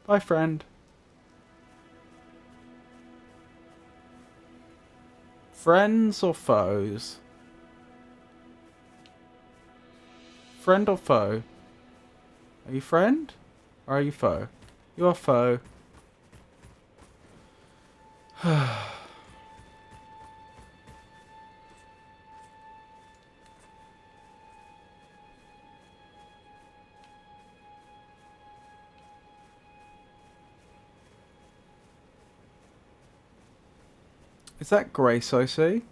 Bye, friend. Friends or foes? friend or foe? Are you friend? Or are you foe? You are foe. Is that Grace I see?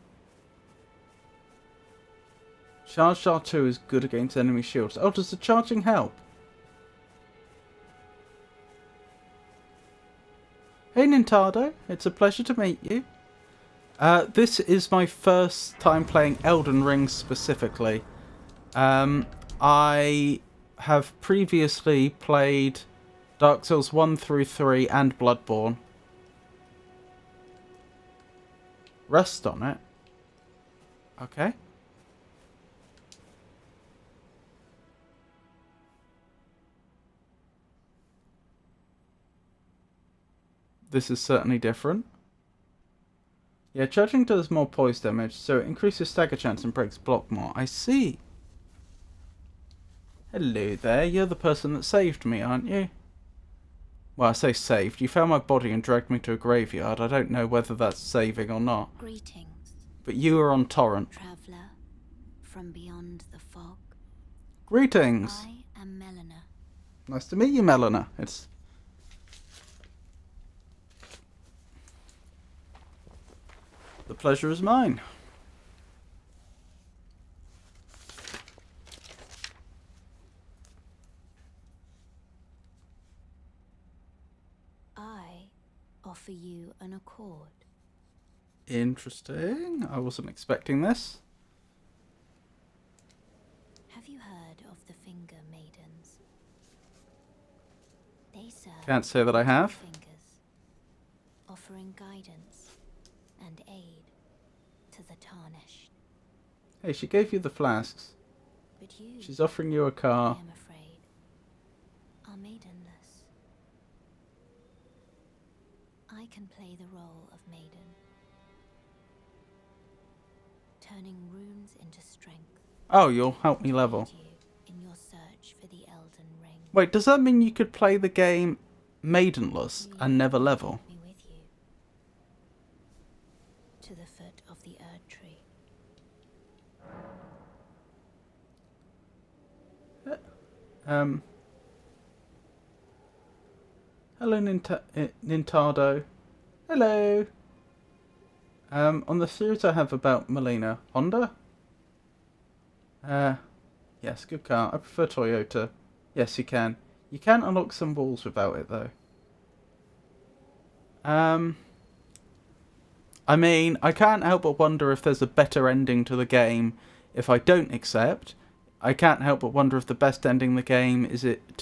Charge R2 is good against enemy shields. Oh, does the charging help? Hey Nintendo, it's a pleasure to meet you. This is my first time playing Elden Ring specifically. I have previously played Dark Souls 1 through 3 and Bloodborne. Rest on it. Okay. This is certainly different. Yeah, charging does more poise damage, so it increases stagger chance and breaks block more. I see. Hello there, you're the person that saved me, aren't you? Well, I say saved. You found my body and dragged me to a graveyard. I don't know whether that's saving or not. Greetings, But you were on torrent. traveler from beyond the fog. Greetings. I am Melina. Nice to meet you, Melina. It's... The pleasure is mine. I offer you an accord. Interesting. I wasn't expecting this. Have you heard of the Finger Maidens? They serve Can't say that I have. fingers, offering guidance and aid to the tarnished. Hey, she gave you the flasks. But you, She's offering you a I car. am afraid, are maidenless. I can play the role of maiden, turning runes into strength. Oh, you'll help me level. Aid you in your search for the Elden Ring. Wait, does that mean you could play the game maidenless and never level? Me with you to the foot of the Erd Tree. Hello, Nintendo. Hello. On the series I have about Melina. Honda? Yes, good car. I prefer Toyota. Yes, you can. You can unlock some walls without it, though. I mean, I can't help but wonder if there's a better ending to the game if I don't accept. I can't help but wonder if the best ending to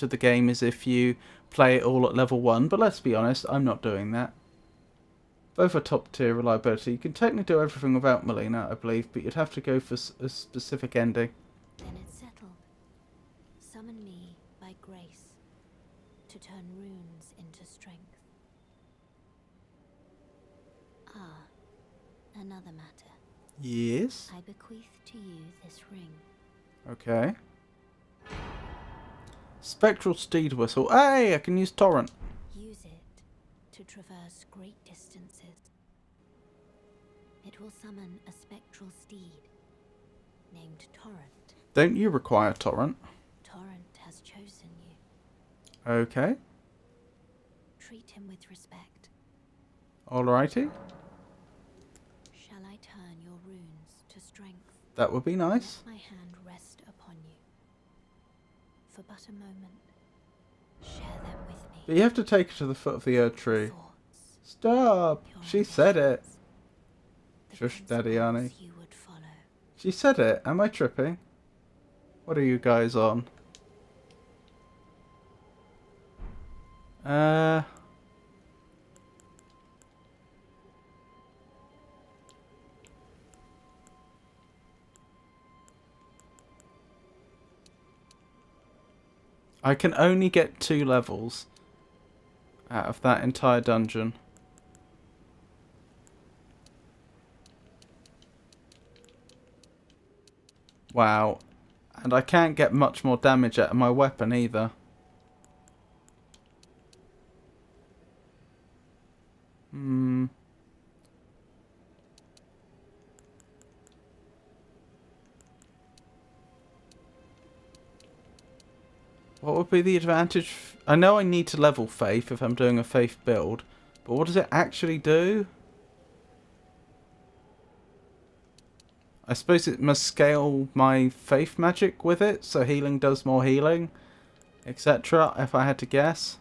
the game is if you play it all at level 1, but let's be honest, I'm not doing that. Both are top tier reliability. You can technically do everything without Melina, I believe, but you'd have to go for a specific ending. Then it's settled. Summon me by grace to turn runes into strength. Ah, another matter. Yes. I bequeath to you this ring. Okay. Spectral Steed Whistle. Hey, I can use Torrent. Use it to traverse great distances. It will summon a spectral steed named Torrent. Don't you require Torrent? Torrent has chosen you. Okay. Treat him with respect. Alrighty. Shall I turn your runes to strength? That would be nice. Let my hand rest upon you. For but a moment. Share them with me. But you have to take her to the foot of the Erd Tree. Thoughts, Stop! your She said it. ambitions, the Shush, Daddy Annie. principles you would follow. She said it. Am I tripping? What are you guys on? I can only get 2 levels out of that entire dungeon. Wow. And I can't get much more damage out of my weapon either. What would be the advantage? I know I need to level Faith if I'm doing a Faith build, but what does it actually do? I suppose it must scale my Faith magic with it, so healing does more healing, etc. if I had to guess.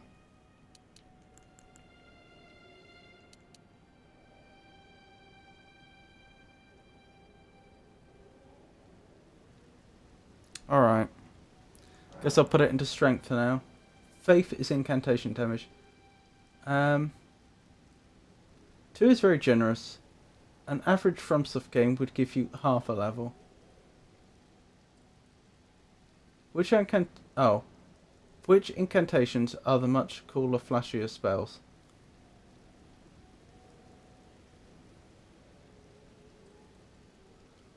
Alright. Guess I'll put it into strength for now. Faith is incantation damage. 2 is very generous. An average FromSoft game would give you half a level. Which incantations are the much cooler, flashier spells?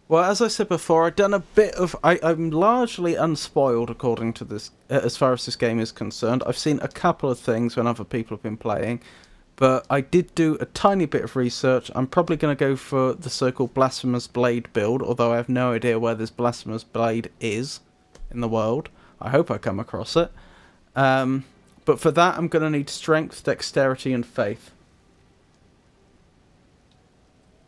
Well, as I said before, I've done a bit of... I'm largely unspoiled according to this, as far as this game is concerned. I've seen a couple of things when other people have been playing, but I did do a tiny bit of research. I'm probably going to go for the so-called Blasphemous Blade build, although I have no idea where this Blasphemous Blade is in the world. I hope I come across it. But for that, I'm going to need strength, dexterity, and faith.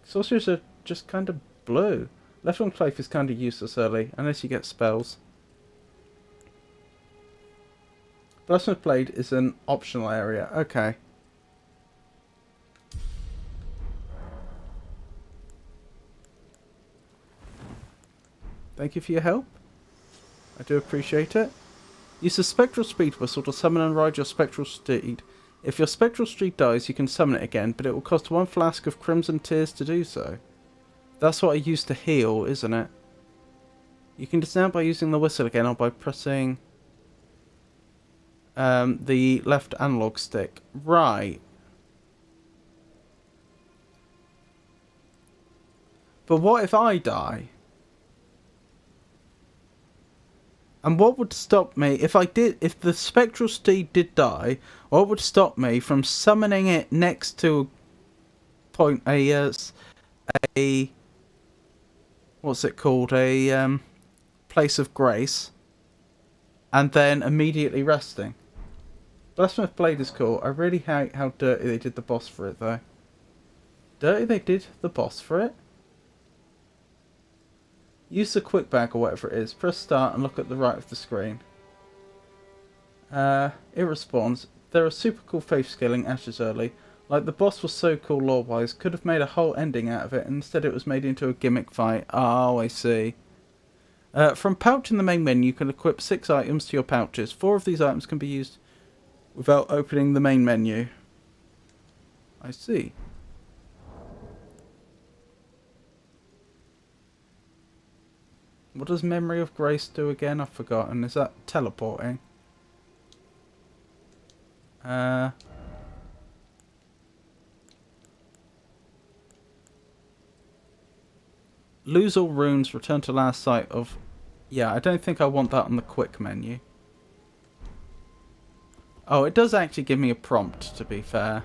Sorcerers are just kind of blue. Left wing faith is kind of useless early, unless you get spells. Blasphemous Blade is an optional area. Okay. Thank you for your help. I do appreciate it. Use the Spectral Speed Whistle to summon and ride your Spectral Steed. If your Spectral Steed dies, you can summon it again, but it will cost 1 flask of Crimson Tears to do so. That's what I used to heal, isn't it? You can dismount by using the whistle again or by pressing the left analog stick. Right. But what if I die? And what would stop me if if the Spectral Steed did die? What would stop me from summoning it next to a what's it called? A place of grace, and then immediately resting? Blasphemous Blade is cool. I really hate how dirty they did the boss for it, though. Dirty they did the boss for it? Use the quick bag or whatever it is. Press start and look at the right of the screen. It responds. There are super cool faith scaling ashes early. Like the boss was so cool lore-wise, could have made a whole ending out of it, and instead it was made into a gimmick fight. Oh, I see. From pouch in the main menu, you can equip 6 items to your pouches. 4 of these items can be used without opening the main menu. I see. What does Memory of Grace do again? I've forgotten. Is that teleporting? Lose all runes, return to last sight of... Yeah, I don't think I want that on the quick menu. Oh, it does actually give me a prompt, to be fair.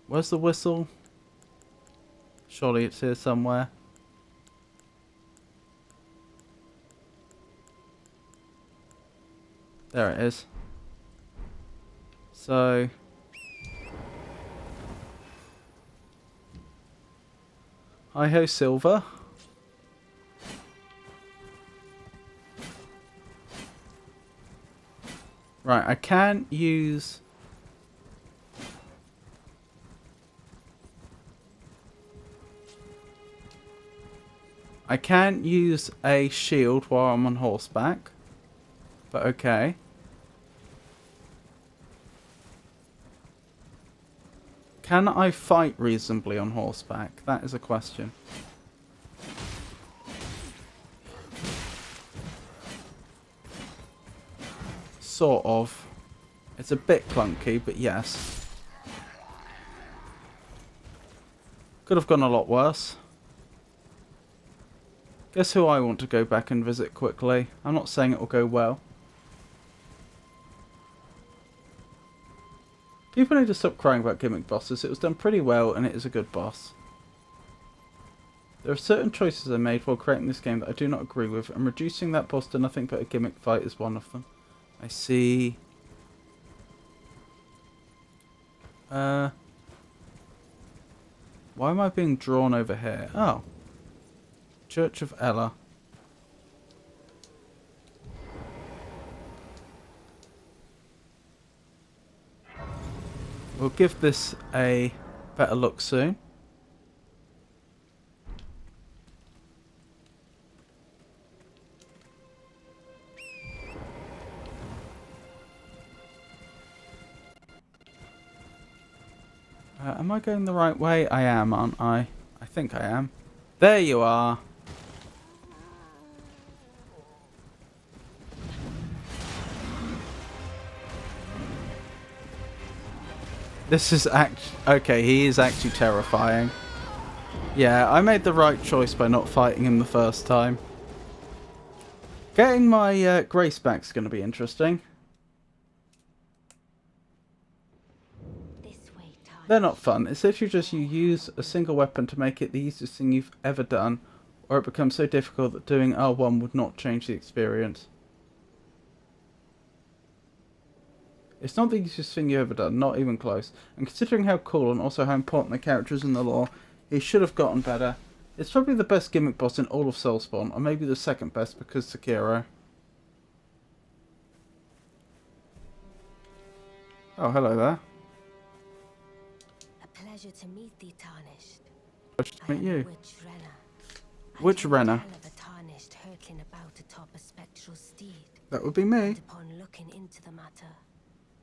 Where's the whistle? Surely it's here somewhere. There it is. So... Hi-ho, Silver. Right, I can use... I can't use a shield while I'm on horseback. But okay. Can I fight reasonably on horseback? That is a question. Sort of. It's a bit clunky, but yes. Could have gone a lot worse. Guess who I want to go back and visit quickly. I'm not saying it will go well. People need to stop crying about gimmick bosses. It was done pretty well and it is a good boss. There are certain choices I made while creating this game that I do not agree with, and reducing that boss to nothing but a gimmick fight is one of them. I see. Why am I being drawn over here? Oh. Church of Ella. We'll give this a better look soon. Am I going the right way? I am, aren't I? I think I am. There you are. This is okay, he is actually terrifying. Yeah, I made the right choice by not fighting him the first time. Getting my grace back is going to be interesting. They're not fun. It's literally just you use a single weapon to make it the easiest thing you've ever done, or it becomes so difficult that doing R1 would not change the experience. It's not the easiest thing you've ever done, not even close. And considering how cool and also how important the character is in the lore, he should have gotten better. It's probably the best gimmick boss in all of Soulspawn, or maybe the second best because Sekiro. Oh, hello there. Pleasure to meet thee, Tarnished. Pleasure to meet you. Witch Renna. Which Renna? Of a Tarnished hurtling about atop a spectral steed. That would be me. And upon looking into the matter,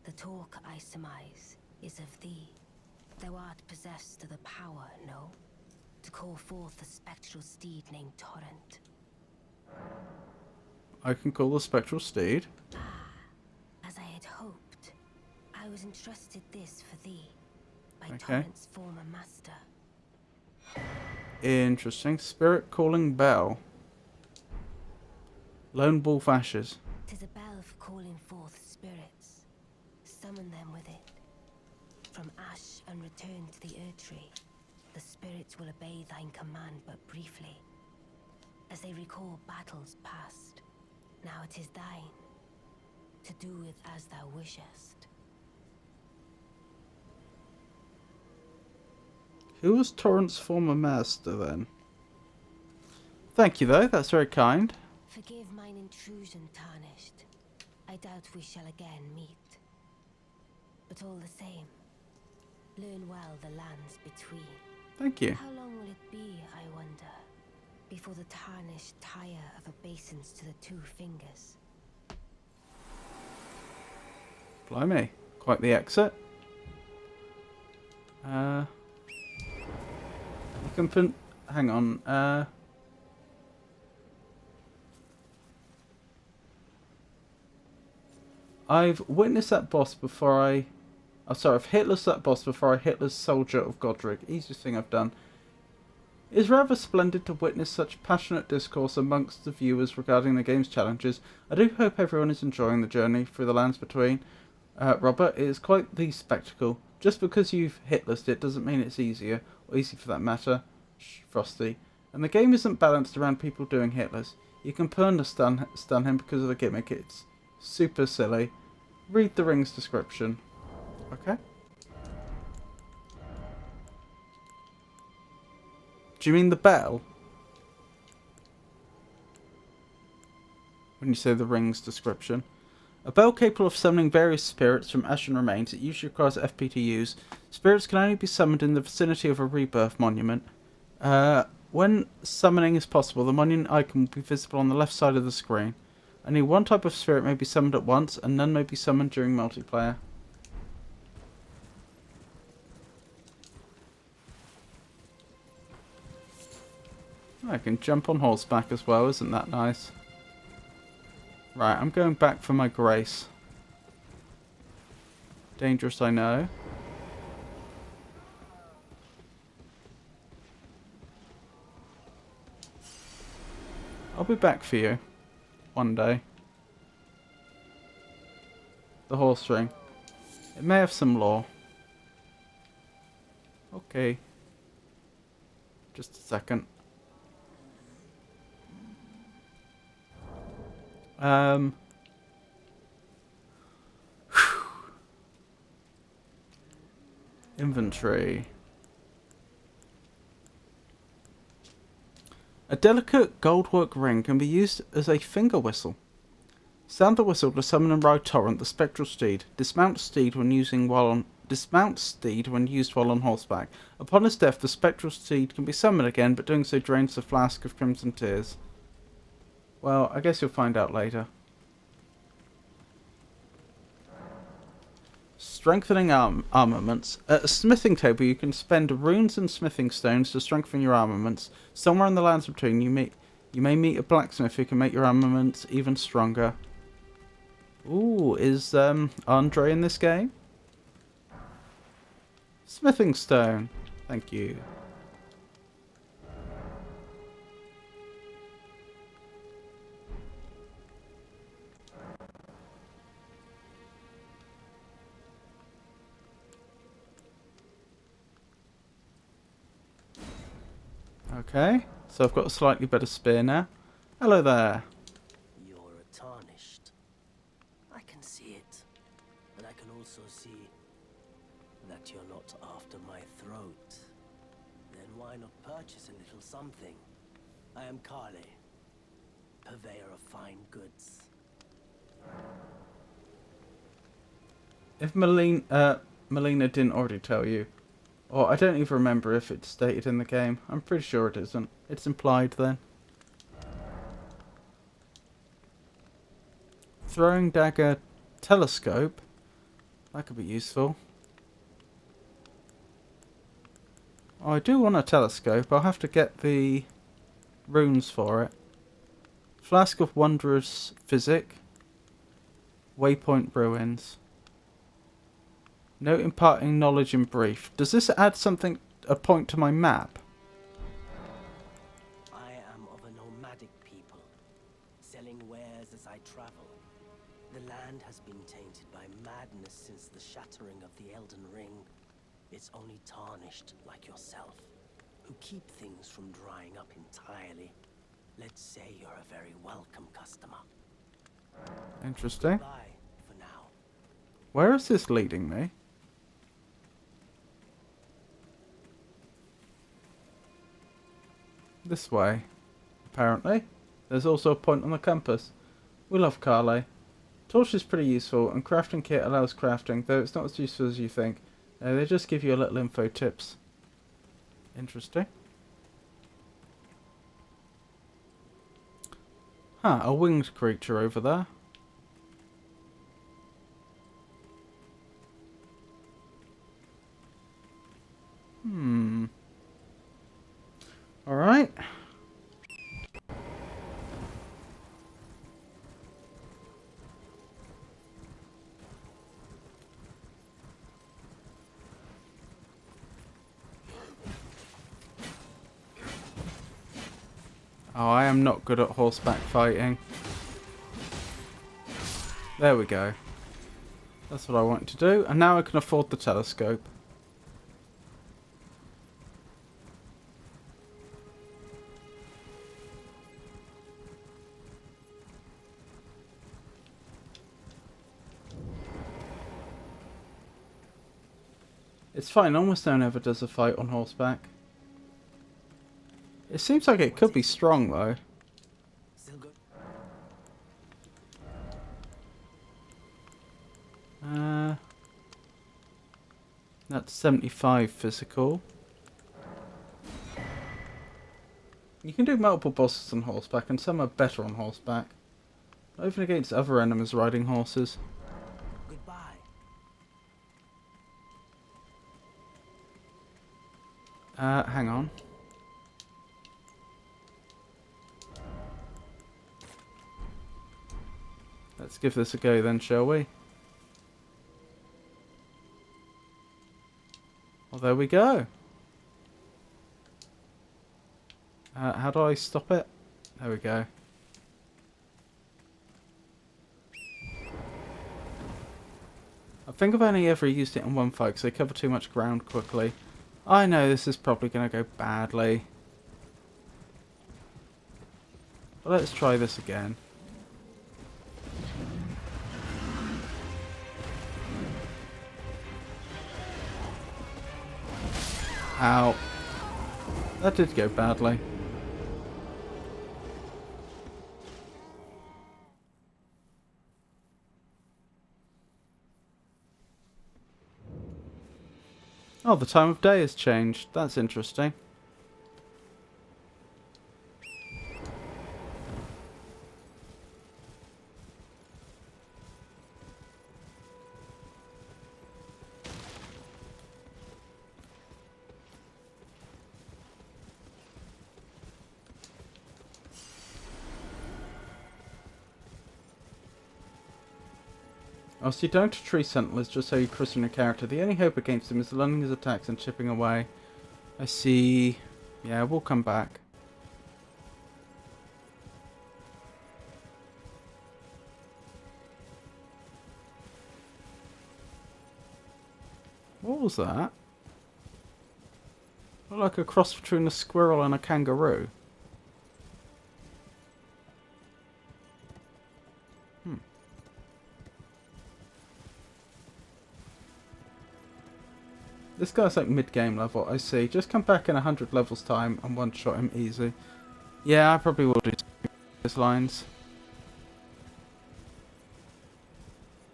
the talk I surmise is of thee. Thou art possessed of the power, no? To call forth a spectral steed named Torrent. I can call the spectral steed. As I had hoped, I was entrusted this for thee. By Okay. Torrent's former master. Interesting. Spirit calling bell. Lone wolf ashes. 'Tis a bell for calling forth spirits. Summon them with it. From ash and return to the earth tree. The spirits will obey thine command but briefly. As they recall battles past. Now it is thine. To do with as thou wishest. Who was Torrent's former master then? Thank you though, that's very kind. Forgive mine intrusion, Tarnished. I doubt we shall again meet. But all the same, learn well the lands between. Thank you. How long will it be, I wonder, before the Tarnished tire of obeisance to the 2 fingers? Blimey. Quite the exit. You can put... Hang on. I've witnessed that boss before I... Oh, sorry, I've hitless that boss before I hitless Soldier of Godric. Easiest thing I've done. It is rather splendid to witness such passionate discourse amongst the viewers regarding the game's challenges. I do hope everyone is enjoying the journey through the lands between. Robert, it is quite the spectacle. Just because you've hitlessed it doesn't mean it's easier, or easy for that matter. Shh, Frosty. And the game isn't balanced around people doing hitless. You can purn to stun him because of the gimmick. It's super silly. Read the ring's description. Okay. Do you mean the bell? When you say the ring's description. A bell capable of summoning various spirits from ashen remains. It usually requires FP to use. Spirits can only be summoned in the vicinity of a rebirth monument. When summoning is possible, the monument icon will be visible on the left side of the screen. Only one type of spirit may be summoned at once, and none may be summoned during multiplayer. I can jump on horseback as well, isn't that nice? Right, I'm going back for my grace. Dangerous, I know. I'll be back for you. One day. The horse ring. It may have some lore. Okay. Just a second. Inventory. A delicate goldwork ring can be used as a finger whistle. Sound the whistle to summon and ride Torrent, the spectral steed. Dismount steed when used while on horseback. Upon his death, the spectral steed can be summoned again, but doing so drains the flask of crimson tears. Well, I guess you'll find out later. Strengthening armaments. At a smithing table, you can spend runes and smithing stones to strengthen your armaments. Somewhere in the lands between, you may meet a blacksmith who can make your armaments even stronger. Ooh, is Andre in this game? Smithing stone. Thank you. Okay, so I've got a slightly better spear now. Hello there. You're tarnished. I can see it. And I can also see that you're not after my throat. Then why not purchase a little something? I am Kale, purveyor of fine goods. If Melina didn't already tell you, or I don't even remember if it's stated in the game. I'm pretty sure it isn't. It's implied then. Throwing dagger telescope. That could be useful. Oh, I do want a telescope. I'll have to get the runes for it. Flask of Wondrous Physic. Waypoint Ruins. Note imparting knowledge in brief. Does this add a point to my map? I am of a nomadic people, selling wares as I travel. The land has been tainted by madness since the shattering of the Elden Ring. It's only tarnished like yourself, who keep things from drying up entirely. Let's say you're a very welcome customer. Interesting. Bye for now. Where is this leading me? This way, apparently. There's also a point on the compass. We love Kale. Torch is pretty useful, and crafting kit allows crafting, though it's not as useful as you think. They just give you a little info tips. Interesting. Huh, a winged creature over there. Alright. Oh, I am not good at horseback fighting. There we go. That's what I want to do. And now I can afford the telescope. It's fine, almost no one ever does a fight on horseback. It seems like it could be strong though. Still good? That's 75 physical. You can do multiple bosses on horseback, and some are better on horseback. Not even against other enemies riding horses. Goodbye. Hang on. Let's give this a go then, shall we? Well, there we go. How do I stop it? There we go. I think I've only ever used it in one fight because they cover too much ground quickly. I know this is probably going to go badly. But let's try this again. Ow. That did go badly. Oh, the time of day has changed. That's interesting. Whilst you don't tree sentinels just so you christen your character, the only hope against him is learning his attacks and chipping away. I see. Yeah, we'll come back. What was that? Looked like a cross between a squirrel and a kangaroo. This guy's like mid-game level, I see. Just come back in 100 levels time and one-shot him easy. Yeah, I probably will do those lines.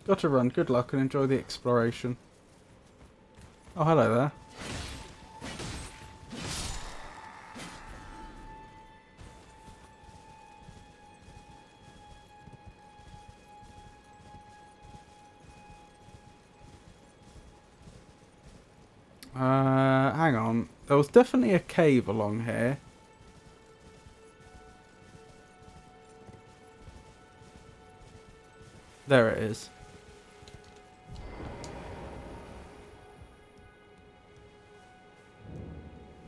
Gotta run, good luck and enjoy the exploration. Oh, hello there. Hang on. There was definitely a cave along here. There it is.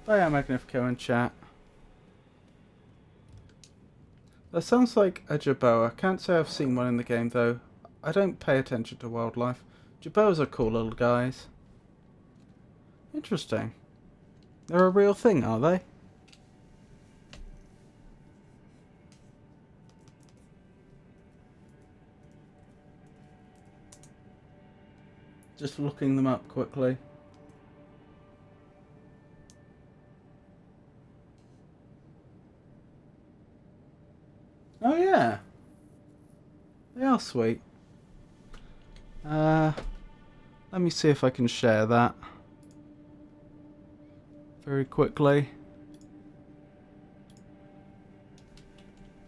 Oh yeah, Magnifico in chat. That sounds like a jerboa. Can't say I've seen one in the game though. I don't pay attention to wildlife. Jerboas are cool little guys. Interesting. They're a real thing, are they? Just looking them up quickly. Oh yeah. They are sweet. Let me see if I can share that very quickly.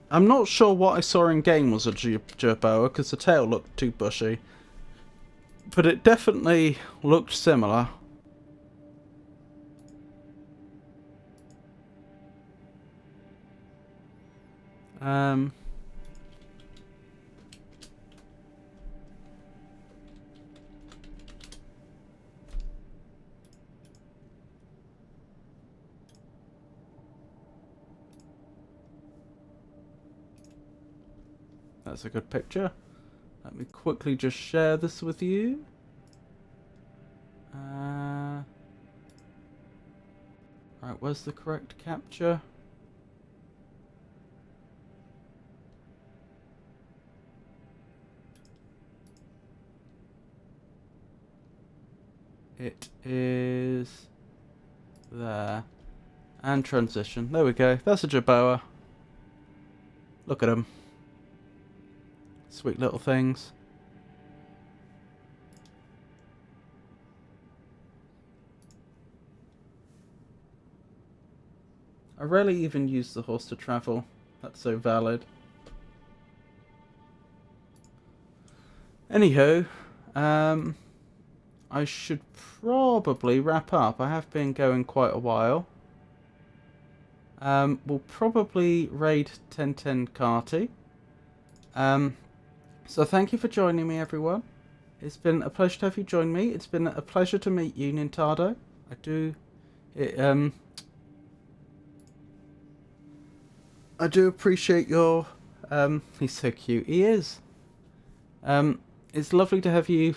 I'm not sure what I saw in game was a jerboa because the tail looked too bushy, but it definitely looked similar. That's a good picture. Let me quickly just share this with you. Right, where's the correct capture? It is there. And transition. There we go. That's a jerboa. Look at them. Sweet little things. I rarely even use the horse to travel. That's so valid. Anywho, I should probably wrap up. I have been going quite a while. We'll probably raid 1010 Carty. So thank you for joining me, everyone. It's been a pleasure to have you join me. It's been a pleasure to meet you, Nintendo. I do appreciate your... he's so cute. He is. It's lovely to have you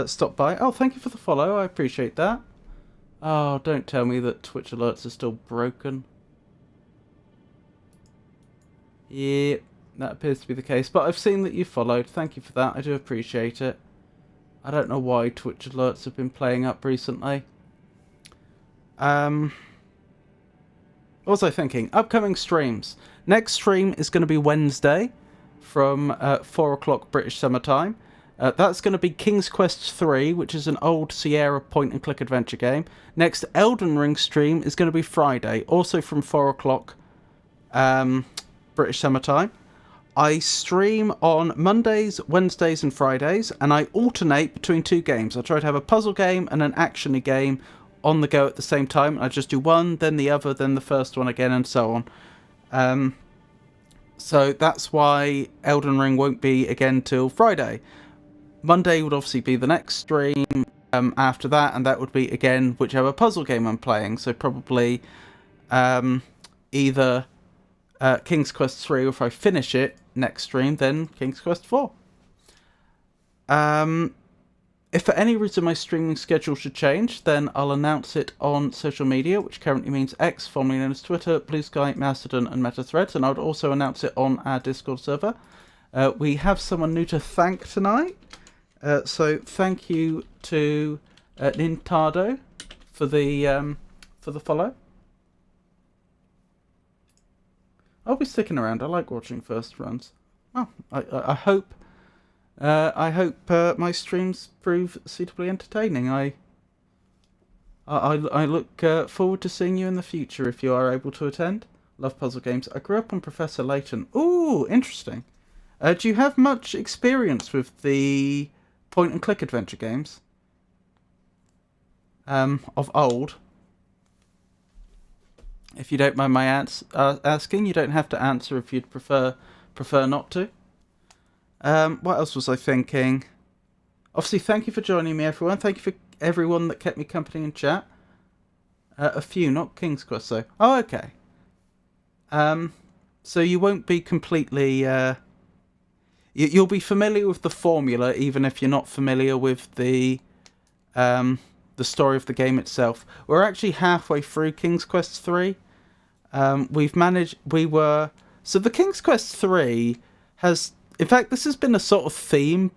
stopped by. Oh, thank you for the follow. I appreciate that. Oh, don't tell me that Twitch alerts are still broken. Yeah, that appears to be the case. But I've seen that you followed. Thank you for that. I do appreciate it. I don't know why Twitch alerts have been playing up recently. What was I thinking? Upcoming streams. Next stream is going to be Wednesday from 4 o'clock British Summer Time. That's going to be King's Quest 3, which is an old Sierra point-and-click adventure game. Next Elden Ring stream is going to be Friday, also from 4 o'clock British Summer Time. I stream on Mondays, Wednesdays and Fridays, and I alternate between two games. I try to have a puzzle game and an action-y game on the go at the same time. I just do one, then the other, then the first one again, and so on. So that's why Elden Ring won't be again till Friday. Monday would obviously be the next stream after that, and that would be, again, whichever puzzle game I'm playing. So probably either King's Quest 3, or if I finish it next stream, then King's Quest 4. If for any reason my streaming schedule should change, then I'll announce it on social media, which currently means X, formerly known as Twitter, Blue Sky, Mastodon, and Meta Threads, and I would also announce it on our Discord server. We have someone new to thank tonight, so thank you to Nintendo for the follow. I'll be sticking around. I like watching first runs. Oh, I hope. I hope my streams prove suitably entertaining. I look forward to seeing you in the future if you are able to attend. Love puzzle games. I grew up on Professor Layton. Ooh, interesting. Do you have much experience with the point-and-click adventure games? Of old? If you don't mind my asking, you don't have to answer if you'd prefer not to. What else was I thinking? Obviously, thank you for joining me, everyone. Thank you for everyone that kept me company in chat. A few, not King's Quest, though. Oh, okay. So you won't be completely... You'll be familiar with the formula, even if you're not familiar with the story of the game itself. We're actually halfway through King's Quest 3. So the King's Quest 3 has... In fact, this has been a sort of theme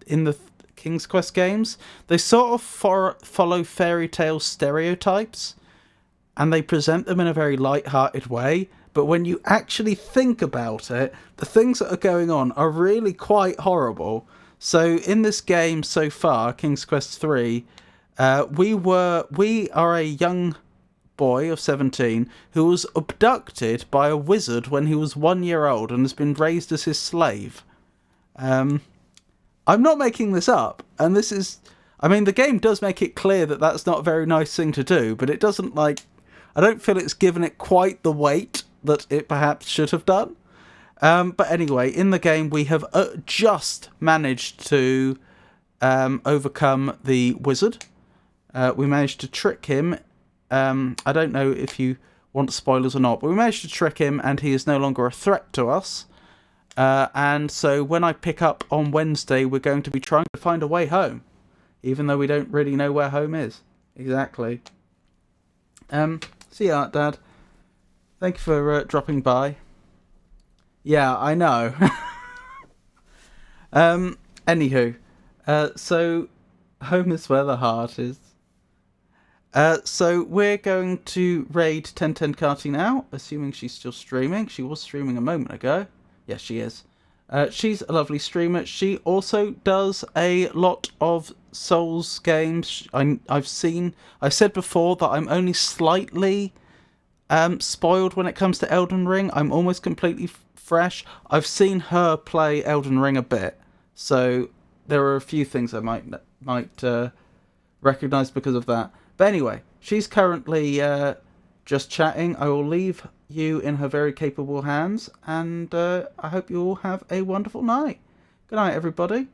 in the King's Quest games. They sort of follow fairy tale stereotypes, and they present them in a very light-hearted way. But when you actually think about it, the things that are going on are really quite horrible. So in this game so far, King's Quest 3, we are a young boy of 17 who was abducted by a wizard when he was 1 year old and has been raised as his slave. I'm not making this up, and this is... I mean, the game does make it clear that that's not a very nice thing to do, but it doesn't, I don't feel it's given it quite the weight that it perhaps should have done. But anyway, in the game we have just managed to overcome the wizard. We managed to trick him. I don't know if you want spoilers or not, but we managed to trick him and he is no longer a threat to us. And so when I pick up on Wednesday, we're going to be trying to find a way home, even though we don't really know where home is. Exactly. See you, Art Dad. Thank you for dropping by. Yeah, I know. Anywho, so home is where the heart is. So we're going to raid 1010 Carty now, assuming she's still streaming. She was streaming a moment ago. Yes, she is. She's a lovely streamer. She also does a lot of Souls games. I've said before that I'm only slightly spoiled when it comes to Elden Ring. I'm almost completely fresh. I've seen her play Elden Ring a bit, so there are a few things I might recognise because of that. But anyway, she's currently just chatting. I will leave you in her very capable hands, and I hope you all have a wonderful night. Good night, everybody.